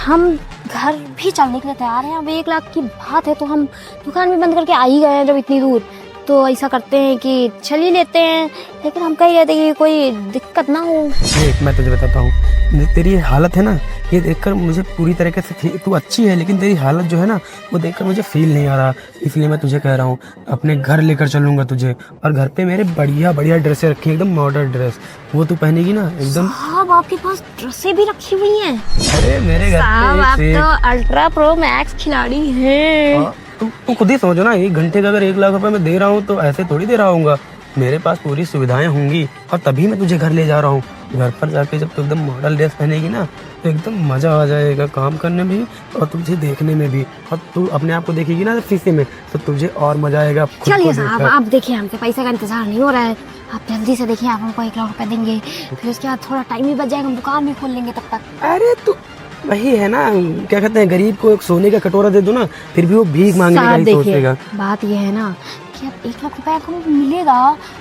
S4: हम घर भी चलने के लिए तैयार हैं, अब 1 लाख की बात है तो हम दुकान भी बंद करके आ ही गए हैं जब इतनी दूर, तो ऐसा करते हैं कि चल ही लेते हैं, लेकिन हम कह रहे थे कि कोई दिक्कत ना हो।
S1: देख मैं तुझे बताता हूँ, तेरी हालत है ना, ये देखकर मुझे पूरी तरीके से, तू अच्छी है लेकिन तेरी हालत जो है ना वो देखकर मुझे फील नहीं आ रहा, इसलिए मैं तुझे कह रहा हूँ अपने घर लेकर चलूंगा तुझे, और घर पे मेरे बढ़िया बढ़िया ड्रेसें रखी हैं, एकदम मॉडर्न ड्रेस, वो तू पहनेगी ना एकदम।
S4: साहब आपके पास ड्रेसें भी रखी हुई हैं?
S1: अरे मेरे घर
S4: साहब आप
S1: पे
S4: तो अल्ट्रा प्रो मैक्स खिलाड़ी हैं।
S1: तू खुद ही समझो ना, 1 घंटे का अगर 1 लाख रुपए मैं दे रहा हूँ तो ऐसे थोड़ी दे रहा हूँ, मेरे पास पूरी सुविधाएं होंगी, और तभी मैं तुझे घर ले जा रहा हूँ। घर पर जाके जब तू एकदम मॉडल ड्रेस पहनेगी ना तो एकदम मजा आ जाएगा काम करने में भी और तुझे देखने में भी, और तू अपने आप को देखेगी ना शीशे में तो तुझे और मजा आएगा।
S4: चलिए साहब आप देखिए, हमसे पैसे का इंतजार नहीं हो रहा है, आप जल्दी से देखिए, आप हमको 1 लाख रुपए देंगे, फिर उसके बाद थोड़ा टाइम भी बच जाएगा, हम दुकान भी खोल लेंगे तब तक।
S1: अरे तू वही है ना, क्या कहते हैं, गरीब को एक सोने का कटोरा दे दो ना फिर भी वो भीख मांगने का ही सोचेगा। बात
S4: ये है ना कि अब 1 लाख रुपए हमको मिलेगा,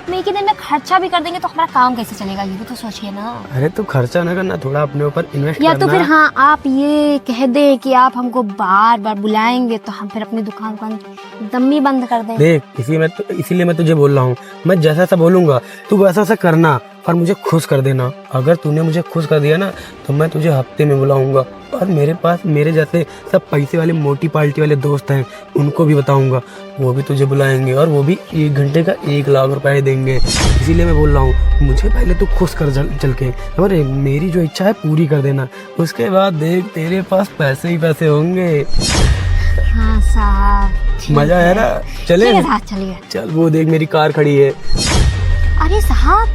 S4: हम एक ही दिन में खर्चा भी कर देंगे तो हमारा काम कैसे चलेगा, ये भी तो सोचिए ना।
S1: अरे तो खर्चा ना करना, थोड़ा अपने ऊपर इन्वेस्ट
S4: या
S1: करना।
S4: तो फिर हाँ आप ये कह दें कि आप हमको बार बार बुलाएंगे तो हम फिर अपनी दुकान को एकदम ही बंद कर दें।
S1: देख इसीलिए मैं तुझे बोल रहा हूँ, मैं जैसा ऐसा बोलूंगा तू वैसा वैसा करना और मुझे खुश कर देना। अगर तूने मुझे खुश कर दिया ना तो मैं तुझे हफ्ते में बुलाऊंगा, और मेरे पास मेरे जैसे सब पैसे वाले मोटी पार्टी वाले दोस्त हैं, उनको भी बताऊंगा, वो भी तुझे बुलाएंगे और वो भी 1 घंटे का 1 लाख रुपए देंगे। इसीलिए मैं बोल रहा हूँ मुझे पहले तू खुश कर चल के, और मेरी जो इच्छा है पूरी कर देना, उसके बाद देख तेरे पास पैसे ही पैसे होंगे।
S2: हाँ साहब।
S1: मजा आया ना? चले?
S2: ठीक है साहब, चलिए।
S1: चल वो देख मेरी कार खड़ी है।
S2: अरे साहब,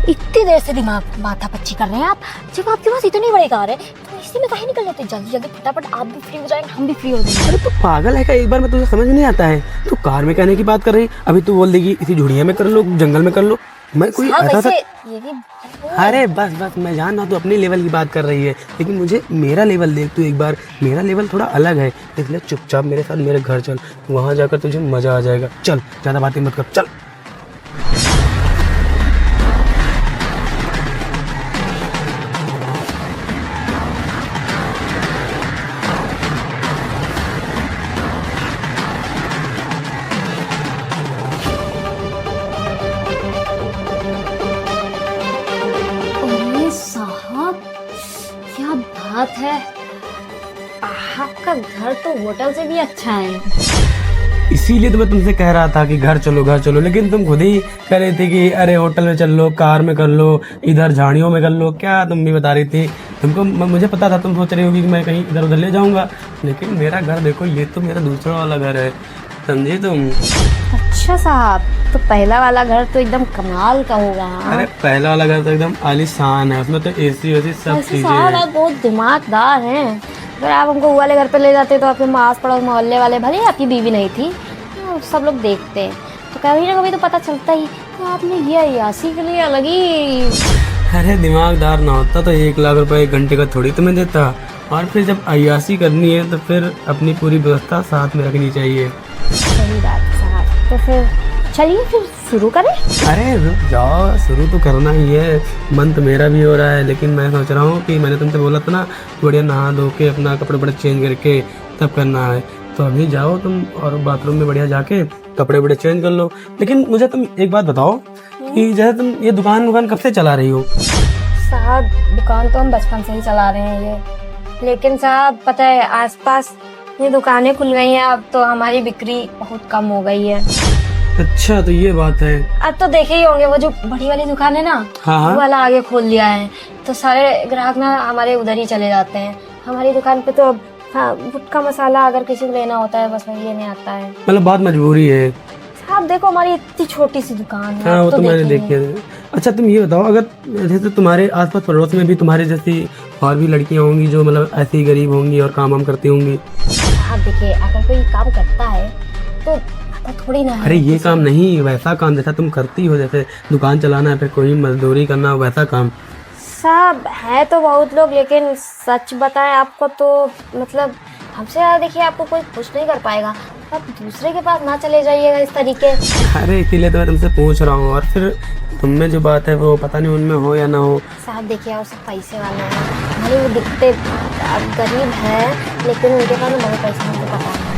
S2: इतनी देर से दिमाग माथा पच्ची कर रहे हैं आप। जब आपके पास इतनी बड़ी कार है तो इसी में काहे निकल जाते? जल्दी जल्दी फटाफट आप भी फ्री हो जाएंगे, हम भी फ्री हो जाएंगे।
S1: अरे तो पागल है क्या? एक बार में तुझे समझ नहीं आता है? तू कार में कहने की बात कर रही, अभी तू बोल देगी इसी झुड़िया में कर लो, जंगल में कर लो। मैं कोई
S2: साहब,
S1: ऐसा था?
S2: वैसे ये भी
S1: अरे बस बस, मैं जान रहा, तू अपने लेवल की बात कर रही है, लेकिन मुझे मेरा लेवल देख तू एक बार। मेरा लेवल थोड़ा अलग है, इसलिए चुपचाप मेरे साथ मेरे घर चल, वहाँ जाकर तुझे मजा आ जाएगा। चल, ज्यादा बातें मत कर, चल।
S2: अरे साहब, क्या बात है, आपका घर तो होटल से भी अच्छा है।
S1: इसीलिए तो मैं तुमसे कह रहा था कि घर चलो, लेकिन तुम खुद ही कह रही थी कि अरे होटल में चल लो, कार में कर लो, इधर झाड़ियों में कर लो। क्या तुम भी बता रही थी? तुमको मुझे पता था तुम सोच रही होगी कि मैं कहीं इधर उधर ले जाऊंगा, लेकिन मेरा घर देखो, ये तो मेरा दूसरा वाला घर है, समझे तुम?
S2: अच्छा साहब, तो पहला वाला घर तो एकदम कमाल का होगा।
S1: अरे पहला वाला घर तो एकदम आलीशान है, उसमें तो एसी वेसी सब
S2: वैसे
S1: चीजें
S2: साहब
S1: हैं।
S2: आप बहुत दिमागदार हैं। अगर आप हमको वो वाले घर पे ले जाते तो आपके आस पड़ोस मोहल्ले वाले, भले ही आपकी बीवी नहीं थी, तो सब लोग देखते हैं, तो कभी ना कभी तो पता चलता ही। तो आपने ये अय्यासी के लिए अलग ही।
S1: अरे दिमागदार ना होता तो 1 लाख रुपए 1 घंटे का थोड़ी तुम्हें देता। और फिर जब अय्यासी करनी है तो फिर अपनी पूरी व्यवस्था साथ में रखनी चाहिए।
S2: सही बात साहब। तो फिर चलिए फिर शुरू करें।
S1: अरे रुक जाओ, शुरू तो करना ही है। मन तो मेरा भी हो रहा है, लेकिन मैं सोच रहा हूँ कि मैंने तुमसे बोला था ना, बढ़िया नहा धो के अपना कपड़े बड़े चेंज करके तब करना है। तो अभी जाओ तुम और बाथरूम में बढ़िया जाके कपड़े बड़े चेंज कर लो। लेकिन मुझे तुम एक बात बताओ कि जैसे तुम ये दुकान कब से चला रही हो?
S2: साहब दुकान तो हम बचपन से ही चला रहे हैं ये, लेकिन साहब पता है आसपास ये दुकानें खुल गई हैं, अब तो हमारी बिक्री बहुत कम हो गई है।
S1: अच्छा, तो ये बात है।
S2: अब तो देखे ही होंगे वो जो बड़ी वाली दुकान है ना,
S1: हाँ हाँ।
S2: वो वाला आगे खोल लिया है, तो सारे ग्राहक ना हमारे उधर ही चले जाते हैं। हमारी दुकान पे तो अब हाँ, गुटखा मसाला अगर किसी को लेना होता है बस वही लेने आता है।
S1: मतलब बहुत मजबूरी है।
S2: आप देखो हमारी इतनी छोटी सी दुकान है।
S1: हाँ,
S2: आप
S1: वो तो मैंने
S2: देखेंगे।
S1: देखी है। अच्छा तुम ये बताओ, अगर जैसे तुम्हारे आसपास पड़ोस में भी तुम्हारे जैसी और भी लड़कियां होंगी जो मतलब ऐसी ही गरीब होंगी और काम वाम करती होंगी?
S2: आप देखिए, अगर कोई काम करता है तो आता थोड़ी ना है।
S1: अरे ये काम नहीं, वैसा काम जैसा तुम करती हो, जैसे दुकान चलाना है, फिर कोई मजदूरी करना, वैसा काम।
S2: साहब है तो बहुत लोग, लेकिन सच बताएं आपको तो मतलब हमसे ज़्यादा देखिए आपको कोई खुश नहीं कर पाएगा। आप दूसरे के पास ना चले जाइएगा इस तरीके।
S1: अरे इसीलिए तो मैं तुमसे पूछ रहा हूँ। और फिर तुम में जो बात है वो पता नहीं उनमें हो या ना हो।
S2: साहब देखिए वो सब पैसे वाले हैं, भले वो दिखते गरीब हैं लेकिन उनके पास बहुत पैसा हमको पता है।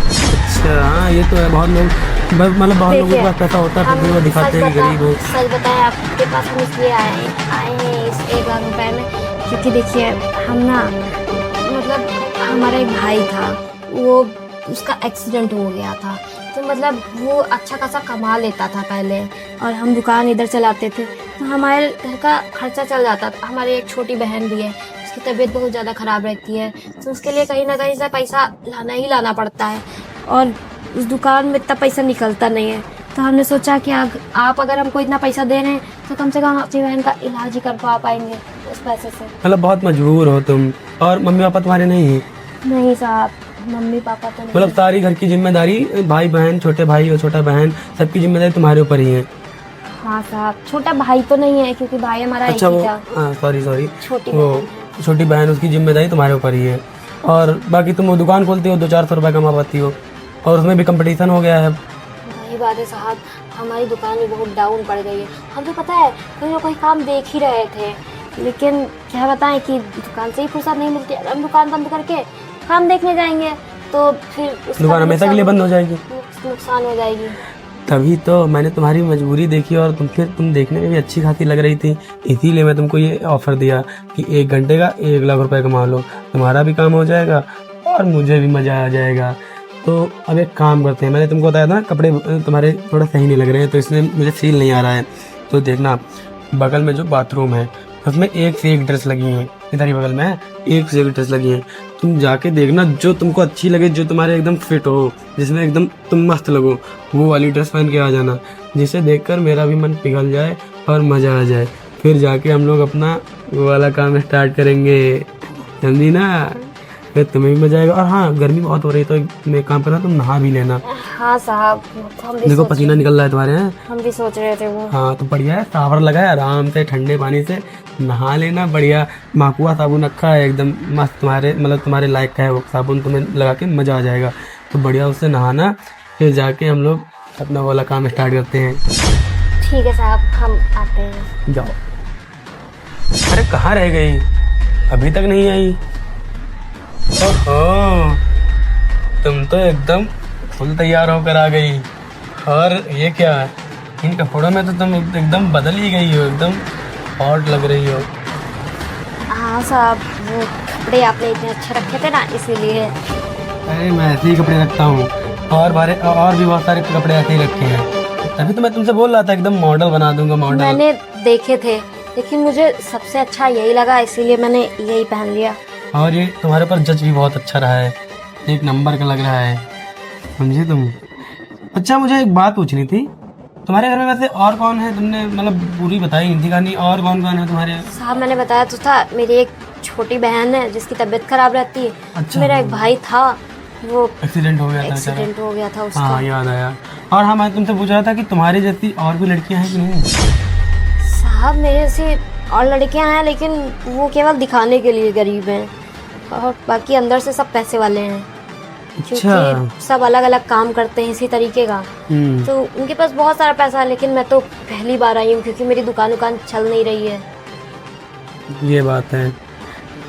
S1: अच्छा हाँ, ये तो है, बहुत लोग मतलब बहुत लोगों के पास पैसा होता है फिर भी वो दिखाते हैं कि गरीब हो।
S2: सच बताएं आपके पास हम इसलिए आए हैं इस 1 लाख रुपए में, क्योंकि देखिए हम ना मतलब हमारा एक भाई था, वो उसका एक्सीडेंट हो गया था, तो मतलब वो अच्छा खासा कमा लेता था पहले, और हम दुकान इधर चलाते थे तो हमारे घर का खर्चा चल जाता था। हमारी एक छोटी बहन भी है, उसकी तबीयत बहुत ज़्यादा ख़राब रहती है, तो उसके लिए कहीं ना कहीं से पैसा लाना पड़ता है, और उस दुकान में इतना पैसा निकलता नहीं है। तो हमने सोचा कि आप अगर हमको इतना पैसा दे रहे हैं तो कम से कम अपनी बहन का इलाज ही कर पाएंगे उस पैसे से।
S1: मतलब बहुत मजबूर हो तुम। और मम्मी पापा तुम्हारे नहीं है?
S2: नहीं साहब, मम्मी पापा तो नहीं।
S1: मतलब सारी घर की जिम्मेदारी, भाई बहन, छोटे भाई और छोटा बहन, सबकी जिम्मेदारी तुम्हारे ऊपर ही है?
S2: हाँ साहब, छोटा भाई तो नहीं है क्योंकि भाई हमारा
S1: अच्छा
S2: एक ही
S1: वो
S2: था।
S1: सॉरी
S2: छोटी
S1: वो छोटी बहन, उसकी जिम्मेदारी तुम्हारे ऊपर ही है। और बाकी तुम वो दुकान खोलती हो, 200-400 रुपये कमा पाती हो, और उसमें भी कंपटीशन हो गया है।
S2: वही बात है साहब, हमारी दुकान भी बहुत डाउन पड़ गई है। हम तो पता है कोई ना कोई काम देख ही रहे थे, लेकिन क्या बताएं कि दुकान से ही फुर्सत नहीं मिलती। अगर हम दुकान बंद करके काम देखने जाएंगे तो फिर उसका
S1: दुकान हमेशा के लिए बंद हो जाएगी।
S2: नुकसान हो जाएगी।
S1: तभी तो मैंने तुम्हारी मजबूरी देखी, और तुम देखने में भी अच्छी खासी लग रही थी, इसीलिए मैं तुमको ये ऑफर दिया कि 1 घंटे का 1 लाख रुपए कमा लो, तुम्हारा भी काम हो जाएगा और मुझे भी मजा आ जाएगा। तो अब एक काम करते हैं, मैंने तुमको बताया था ना कपड़े तुम्हारे थोड़ा सही नहीं लग रहे हैं, तो इसलिए मुझे सील नहीं आ रहा है। तो देखना बगल में जो बाथरूम है उसमें एक से एक ड्रेस लगी हैं, इधर ही बगल में है, एक से एक ड्रेस लगी है। तुम जाके देखना, जो तुमको अच्छी लगे, जो तुम्हारे एकदम फिट हो, जिसमें एकदम तुम मस्त लगो, वो वाली ड्रेस पहन के आ जाना, जिसे देखकर मेरा भी मन पिघल जाए और मजा आ जाए। फिर जाके हम लोग अपना वो वाला काम स्टार्ट करेंगे, समझी ना? फिर तुम्हें भी मजा आएगा। और हाँ, गर्मी बहुत हो रही है तो मैं काम करना, तुम नहा भी लेना।
S4: हाँ साहब, हम भी
S1: देखो पसीना निकल रहा है तुम्हारे यहाँ।
S4: हम भी सोच रहे थे वो।
S1: हाँ तो बढ़िया है, सावर लगा है, आराम से ठंडे पानी से नहा लेना। बढ़िया माकुआ साबुन रखा है, एकदम मस्त, तुम्हारे मतलब तुम्हारे लायक का है वो साबुन, तुम्हें लगा के मजा आ जाएगा। तो बढ़िया उससे नहाना, फिर जाके हम लोग अपना वाला काम स्टार्ट करते हैं।
S4: ठीक है साहब, हम आते हैं।
S1: जाओ। अरे कहाँ रह गई, अभी तक नहीं आई? ओहो, तुम तो एकदम फुल तैयार होकर आ गई। और ये क्या, इन कपड़ों में तो तुम एकदम बदल ही गई हो, एकदम हॉट लग रही हो।
S4: हाँ साहब, वो कपड़े आपने इतने अच्छे रखे थे ना, इसीलिए।
S1: अरे मैं ऐसे ही कपड़े रखता हूँ, और भी बहुत सारे कपड़े ऐसे ही रखे हैं। तभी तो मैं तुमसे बोल रहा था एकदम मॉडल बना दूंगा, मॉडल।
S4: मैंने देखे थे, लेकिन मुझे सबसे अच्छा यही लगा, इसीलिए मैंने यही पहन लिया।
S1: और ये तुम्हारे पर जज भी बहुत अच्छा रहा है, एक नंबर का लग रहा है, समझे तुम? अच्छा मुझे एक बात पूछनी थी, तुम्हारे घर में वैसे और कौन है? तुमने मतलब पूरी बताई नहीं थी कहानी, और कौन कौन है तुम्हारे?
S4: साहब मैंने बताया तो था, मेरी एक छोटी बहन है जिसकी तबीयत खराब रहती है।
S1: अच्छा।
S4: मेरा एक भाई था, वो
S1: एक्सीडेंट हो गया था।
S4: एक्सीडेंट हो गया था उसका।
S1: हाँ याद आया। और हाँ, मैं तुमसे पूछ रहा था कि तुम्हारी जैसी और भी लड़कियां हैं कि नहीं?
S4: साहब मेरे से और लड़कियां हैं, लेकिन वो केवल दिखाने के लिए गरीब हैं, और बाकी अंदर से सब पैसे वाले हैं।
S1: अच्छा।
S4: क्योंकि सब अलग अलग काम करते हैं इसी तरीके का, तो उनके पास बहुत सारा पैसा है। लेकिन मैं तो पहली बार आई हूँ, क्योंकि मेरी दुकान चल नहीं रही है।
S1: ये बात है।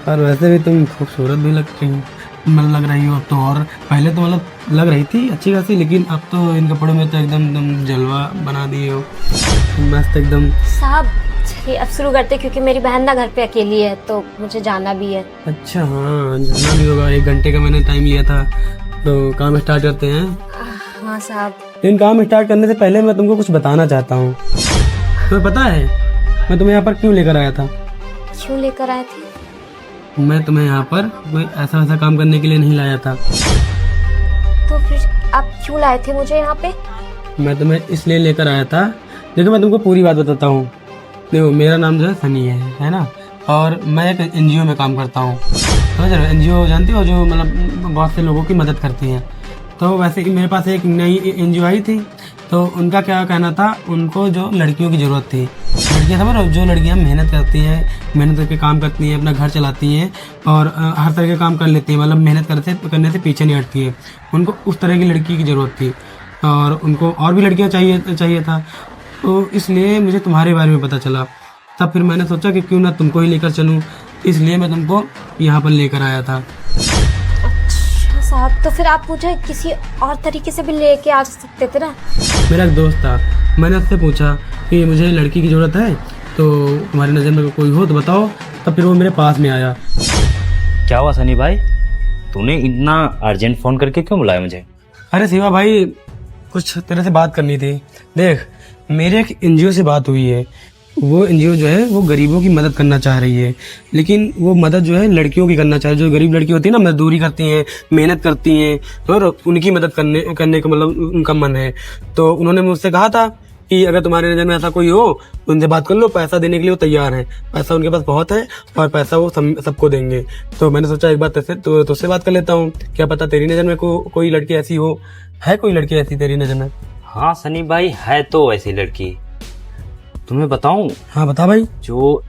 S1: और वैसे भी तुम खूबसूरत भी लगती हो, मतलब लग रही हो अब तो। और पहले तो मतलब लग रही थी अच्छी खासी, लेकिन अब तो इन कपड़ों में तो एकदम तुम जलवा बना दिए हो, मस्त एकदम।
S4: साहब चलिए अब शुरू करते, क्योंकि मेरी बहन ना घर पे अकेली है, तो मुझे जाना भी है।
S1: अच्छा हाँ, जाना भी होगा, 1 घंटे का मैंने टाइम लिया था, तो काम स्टार्ट करते हैं।
S4: हाँ साहब।
S1: इन काम स्टार्ट करने से पहले मैं तुमको कुछ बताना चाहता हूँ। तुम्हें पता है मैं तुम्हें यहाँ पर क्यों लेकर आया था?
S4: क्यों लेकर आए थे?
S1: मैं तुम्हें यहाँ पर कोई ऐसा वैसा काम करने के लिए नहीं लाया था।
S4: तो फिर आप क्यों लाए थे मुझे यहाँ पे? मैं
S1: तुम्हें इसलिए लेकर आया था, देखो मैं तुमको पूरी बात बताता हूँ। देखो मेरा नाम जो है सनी है ना, और मैं एक एनजीओ में काम करता हूँ, समझ रहे हो? एनजीओ जानते हो, जो मतलब बहुत से लोगों की मदद करती है। तो वैसे ही मेरे पास एक नई एनजीओ आई थी, तो उनका क्या कहना था, उनको जो लड़कियों की ज़रूरत थी, लड़कियाँ समझ रहे हो, जो लड़कियाँ मेहनत करती हैं, मेहनत करके काम करती हैं, अपना घर चलाती हैं और हर तरह के काम कर लेती हैं, मतलब मेहनत करने से पीछे नहीं हटती है, उनको उस तरह की लड़की की ज़रूरत थी। और उनको और भी लड़कियाँ चाहिए था, तो इसलिए मुझे तुम्हारे बारे में पता चला। तब फिर मैंने सोचा कि क्यों ना तुमको ही लेकर चलूँ, इसलिए मैं तुमको यहाँ पर लेकर आया था।
S4: अच्छा साहब, तो फिर आप मुझे किसी और तरीके से भी लेके आ सकते थे ना?
S1: मेरा एक दोस्त था, मैंने उससे पूछा कि मुझे लड़की की ज़रूरत है, तो तुम्हारी नज़र में कोई हो तो बताओ। तब फिर वो मेरे पास में आया।
S5: क्या हुआ सनी भाई, तूने इतना अर्जेंट फ़ोन करके क्यों बुलाया मुझे?
S1: अरे शिवा भाई, कुछ तेरे से बात करनी थी। देख, मेरे एक एनजीओ से बात हुई है, वो एनजीओ जो है वो गरीबों की मदद करना चाह रही है, लेकिन वो मदद जो है लड़कियों की करना चाह रही है। जो गरीब लड़की होती है ना, मजदूरी करती हैं, मेहनत करती हैं, और उनकी मदद करने का मतलब उनका मन है। तो उन्होंने मुझसे कहा था कि अगर तुम्हारे नज़र में ऐसा कोई हो, उनसे बात कर लो, पैसा देने के लिए वो तैयार है, पैसा उनके पास बहुत है और पैसा वो सबको देंगे। तो मैंने सोचा एक बार तुझसे बात कर लेता हूँ, क्या पता तेरी नज़र में कोई लड़की ऐसी हो। है कोई लड़की ऐसी तेरी नज़र में?
S5: हाँ सनी भाई, है तो ऐसी लड़की, तुम्हें बताऊं?
S1: हाँ बता भाई।
S5: जो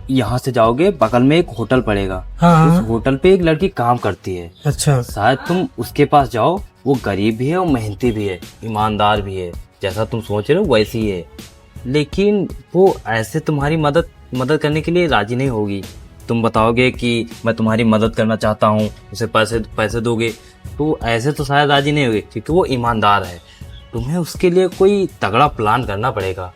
S5: यहाँ से जाओगे बगल में एक होटल पड़ेगा,
S1: हाँ।
S5: उस होटल पे एक लड़की काम करती है।
S1: अच्छा।
S5: शायद तुम उसके पास जाओ, वो गरीब भी है और मेहनती भी है, ईमानदार भी है, जैसा तुम सोच रहे हो वैसी है। लेकिन वो ऐसे तुम्हारी मदद करने के लिए राजी नहीं होगी। तुम बताओगे कि मैं तुम्हारी मदद करना चाहता हूँ, उसे पैसे दोगे, तो ऐसे तो शायद राजी नहीं होगी, क्योंकि वो ईमानदार है। तुम्हें उसके लिए कोई तगड़ा प्लान करना पड़ेगा।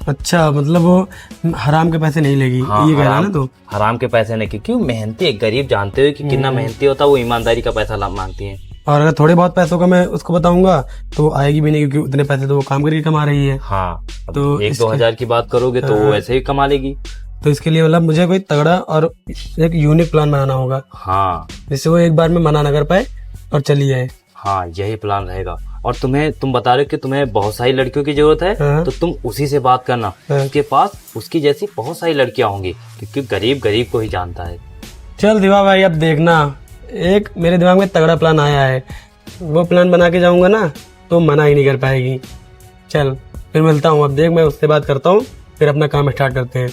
S1: अच्छा, मतलब वो हराम के पैसे नहीं लेगी।
S5: हाँ,
S1: ये कह रहा है ना? तो
S5: हराम के पैसे नहीं, क्योंकि मेहनती गरीब जानते हो कि कितना मेहनती होता है, वो ईमानदारी का पैसा मांगती है।
S1: और अगर थोड़े बहुत पैसों का मैं उसको बताऊंगा तो आएगी भी नहीं, क्योंकि उतने पैसे तो वो काम करके कमा रही है।
S5: हाँ,
S1: तो
S5: 1-2 हजार की बात करोगे तो वो ऐसे ही कमा लेगी।
S1: तो इसके लिए मतलब मुझे कोई तगड़ा और एक यूनिक प्लान बनाना होगा,
S5: हाँ
S1: जिससे वो एक बार में मना ना कर पाए और चली जाए।
S5: हाँ, यही प्लान रहेगा। और तुम बता रहे हो कि तुम्हें बहुत सारी लड़कियों की जरूरत है,
S1: हाँ।
S5: तो तुम उसी से बात करना।
S1: हाँ।
S5: उसके पास उसकी जैसी बहुत सारी लड़कियां होंगी, क्योंकि गरीब गरीब को ही जानता है।
S1: चल दिवा भाई, अब देखना, एक मेरे दिमाग में तगड़ा प्लान आया है, वो प्लान बना के जाऊंगा ना तो मना ही नहीं कर पाएगी। चल फिर मिलता हूँ, अब देख मैं उससे बात करता हूँ, फिर अपना काम स्टार्ट करते हैं।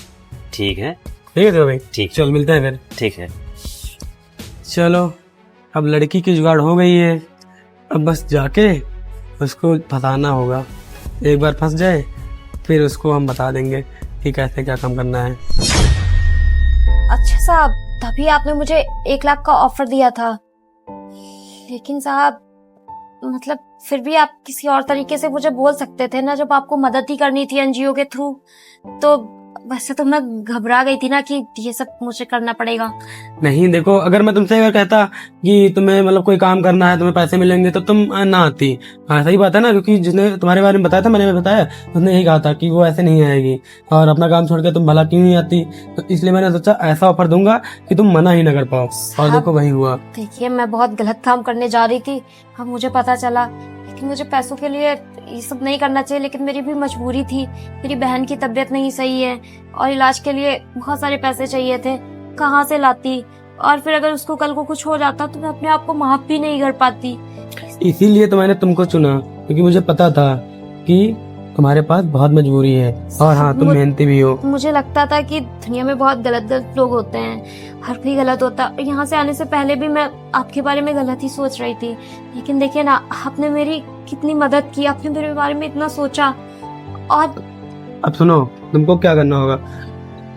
S5: ठीक है।
S1: ठीक है दिवा भाई,
S5: ठीक।
S1: चल मिलते हैं फिर।
S5: ठीक है।
S1: चलो, अब लड़की की जुगाड़ हो गई है, अब बस जाके उसको फंसाना होगा। एक बार फंस जाए फिर उसको हम बता देंगे कि कैसे क्या काम करना है।
S4: अच्छा साहब, तभी आपने मुझे 1 लाख का ऑफर दिया था, लेकिन साहब मतलब फिर भी आप किसी और तरीके से मुझे बोल सकते थे ना, जब आपको मदद ही करनी थी एनजीओ के थ्रू। तो वैसे तो मैं घबरा गई थी ना कि ये सब मुझे करना पड़ेगा।
S1: नहीं देखो, अगर मैं तुमसे अगर कहता कि तुम्हें मतलब कोई काम करना है, तुम्हें पैसे मिलेंगे, तो तुम ना आती। हाँ सही बात है ना, क्योंकि जिसने तुम्हारे बारे में बताया था, मैंने बताया, उसने यही कहा था कि वो ऐसे नहीं आएगी और अपना काम छोड़ के तुम भला क्यों नहीं आती। तो इसलिए मैंने सोचा ऐसा ऑफर दूंगा कि तुम मना ही ना कर पाओ, और देखो वही हुआ।
S4: देखिए, मैं बहुत गलत काम करने जा रही थी, अब मुझे पता चला, लेकिन मुझे पैसों के लिए ये सब नहीं करना चाहिए, लेकिन मेरी भी मजबूरी थी। मेरी बहन की तबीयत नहीं सही है और इलाज के लिए बहुत सारे पैसे चाहिए थे, कहाँ से लाती? और फिर अगर उसको कल को कुछ हो जाता तो मैं अपने आप को माफ भी नहीं कर पाती।
S1: इसीलिए तो मैंने तुमको चुना, क्योंकि मुझे पता था कि तुम्हारे पास बहुत मजबूरी है, और हाँ तुम मेहनती भी हो।
S4: मुझे लगता था कि दुनिया में बहुत गलत गलत लोग होते हैं, हर कोई गलत होता है। यहाँ से आने से पहले भी मैं आपके बारे में गलत ही सोच रही थी, लेकिन देखिए ना, आपने मेरी कितनी मदद की, आपने मेरे बारे में इतना सोचा। और
S1: अब सुनो, तुमको क्या करना होगा,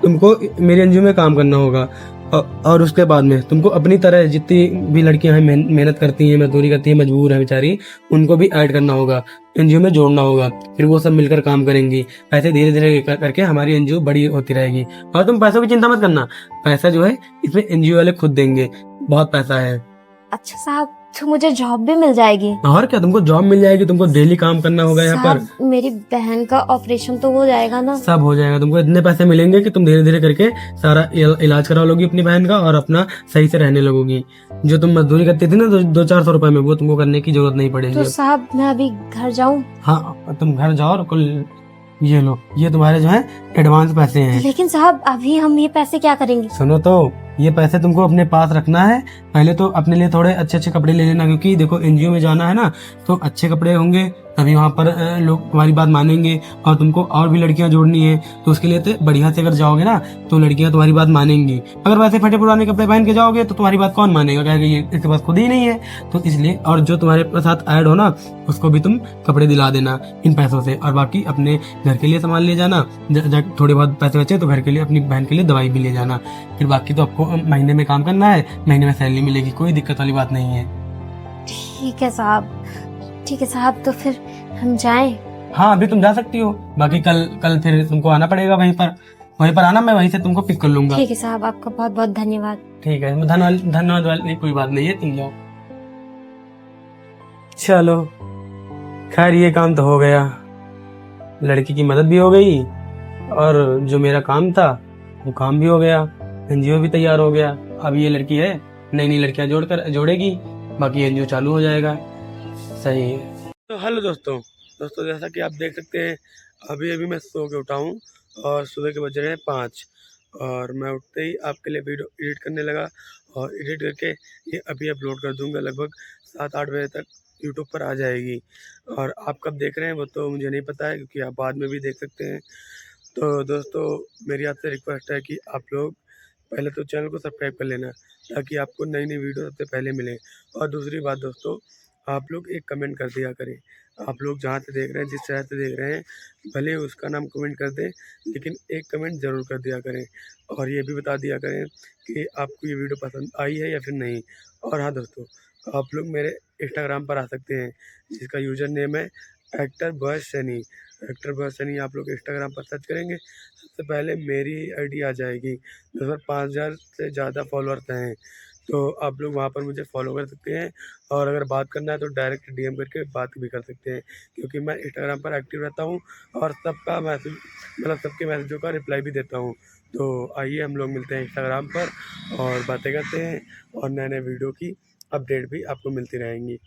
S1: तुमको मेरे एनजीओ में काम करना होगा, और उसके बाद में तुमको अपनी तरह जितनी भी लड़कियां हैं, मेहनत करती हैं, मजदूरी करती हैं, मजबूर है बेचारी, उनको भी ऐड करना होगा, एनजीओ में जोड़ना होगा। फिर वो सब मिलकर काम करेंगी, पैसे धीरे धीरे करके हमारी एनजीओ बड़ी होती रहेगी। और तुम पैसों की चिंता मत करना, पैसा जो है इसमें एनजीओ वाले खुद देंगे, बहुत पैसा है।
S4: अच्छा साहब, तो मुझे जॉब भी मिल जाएगी?
S1: और क्या, तुमको जॉब मिल जाएगी, तुमको डेली काम करना होगा यहाँ पर।
S4: साहब, मेरी बहन का ऑपरेशन तो हो जाएगा ना?
S1: सब हो जाएगा, तुमको इतने पैसे मिलेंगे कि तुम धीरे धीरे करके सारा इलाज करा लोगी अपनी बहन का, और अपना सही से रहने लगोगी। जो तुम मजदूरी करती थी ना 200-400 रुपए में, वो तुमको करने की जरूरत नहीं पड़ेगी।
S4: तो साहब, मैं अभी घर जाऊं?
S1: हाँ तुम घर जाओ, और कुल ये लो, ये तुम्हारे जो है एडवांस पैसे हैं।
S4: लेकिन साहब, अभी हम ये पैसे क्या करेंगे?
S1: सुनो तो, ये पैसे तुमको अपने पास रखना है। पहले तो अपने लिए थोड़े अच्छे अच्छे कपड़े ले लेना, क्योंकि देखो एनजीओ में जाना है ना, तो अच्छे कपड़े होंगे तभी वहाँ पर लोग तुम्हारी बात मानेंगे, और तुमको और भी लड़कियां जोड़नी है, तो उसके लिए तो बढ़िया से अगर जाओगे ना तो लड़कियां तुम्हारी बात मानेंगी। अगर वैसे फटे पुराने कपड़े पहन के जाओगे तो तुम्हारी बात कौन मानेगा, कहेगा ये इसके पास खुद ही नहीं है। तो इसलिए, और जो तुम्हारे साथ ऐड हो ना, उसको भी तुम कपड़े दिला देना इन पैसों से, और बाकी अपने घर के लिए सामान ले जाना। थोड़े बहुत पैसे बचे तो घर के लिए, अपनी बहन के लिए दवाई भी ले जाना। फिर बाकी तो आपको महीने में काम करना है, महीने में सैलरी मिलेगी, कोई दिक्कत वाली बात नहीं है।
S4: ठीक है साहब, ठीक है साहब, तो फिर हम जाएं?
S1: हाँ अभी तुम जा सकती हो, बाकी कल फिर तुमको आना पड़ेगा वहीं पर आना, मैं वहीं से तुमको पिक कर लूंगा।
S4: ठीक है साहब, आपका बहुत बहुत धन्यवाद।
S1: ठीक है, धन्यवाद वाली कोई बात नहीं है, तुम जाओ। चलो खैर, ये काम तो हो गया, लड़की की मदद भी हो गई, और जो मेरा काम था वो काम भी हो गया, एनजीओ भी तैयार हो गया। अब ये लड़की है, नई नई लड़कियां जोड़ेगी, बाकी एनजीओ चालू हो जाएगा। सही है। तो हेलो दोस्तों, जैसा कि आप देख सकते हैं, अभी मैं सो के उठा हूँ, और सुबह के बज रहे हैं 5, और मैं उठते ही आपके लिए वीडियो एडिट करने लगा, और एडिट करके ये अभी अपलोड कर दूंगा। लगभग 7-8 बजे तक यूट्यूब पर आ जाएगी, और आप कब देख रहे हैं वो तो मुझे नहीं पता है, क्योंकि आप बाद में भी देख सकते हैं। तो दोस्तों, मेरी आपसे रिक्वेस्ट है कि आप लोग पहले तो चैनल को सब्सक्राइब कर लेना, ताकि आपको नई नई वीडियो सबसे पहले मिले। और दूसरी बात दोस्तों, आप लोग एक कमेंट कर दिया करें। आप लोग जहाँ से देख रहे हैं, जिस शहर से देख रहे हैं, भले उसका नाम कमेंट कर दें, लेकिन एक कमेंट ज़रूर कर दिया करें, और ये भी बता दिया करें कि आपको ये वीडियो पसंद आई है या फिर नहीं। और हाँ दोस्तों, आप लोग मेरे इंस्टाग्राम पर आ सकते हैं, जिसका यूज़र नेम है actor boy Sunny. Actor boy Sunny आप लोग इंस्टाग्राम पर सर्च करेंगे, सबसे पहले मेरी आईडी आ जाएगी। लगभग 5000 से ज़्यादा फॉलोअर्स हैं, तो आप लोग वहाँ पर मुझे फॉलो कर सकते हैं, और अगर बात करना है तो डायरेक्ट डीएम करके बात भी कर सकते हैं, क्योंकि मैं इंस्टाग्राम पर एक्टिव रहता हूँ, और सबका मैसेज, मतलब सबके मैसेजों का रिप्लाई भी देता हूँ। तो आइए हम लोग मिलते हैं इंस्टाग्राम पर और बातें करते हैं और नए नए वीडियो की अपडेट भी आपको मिलती रहेंगी।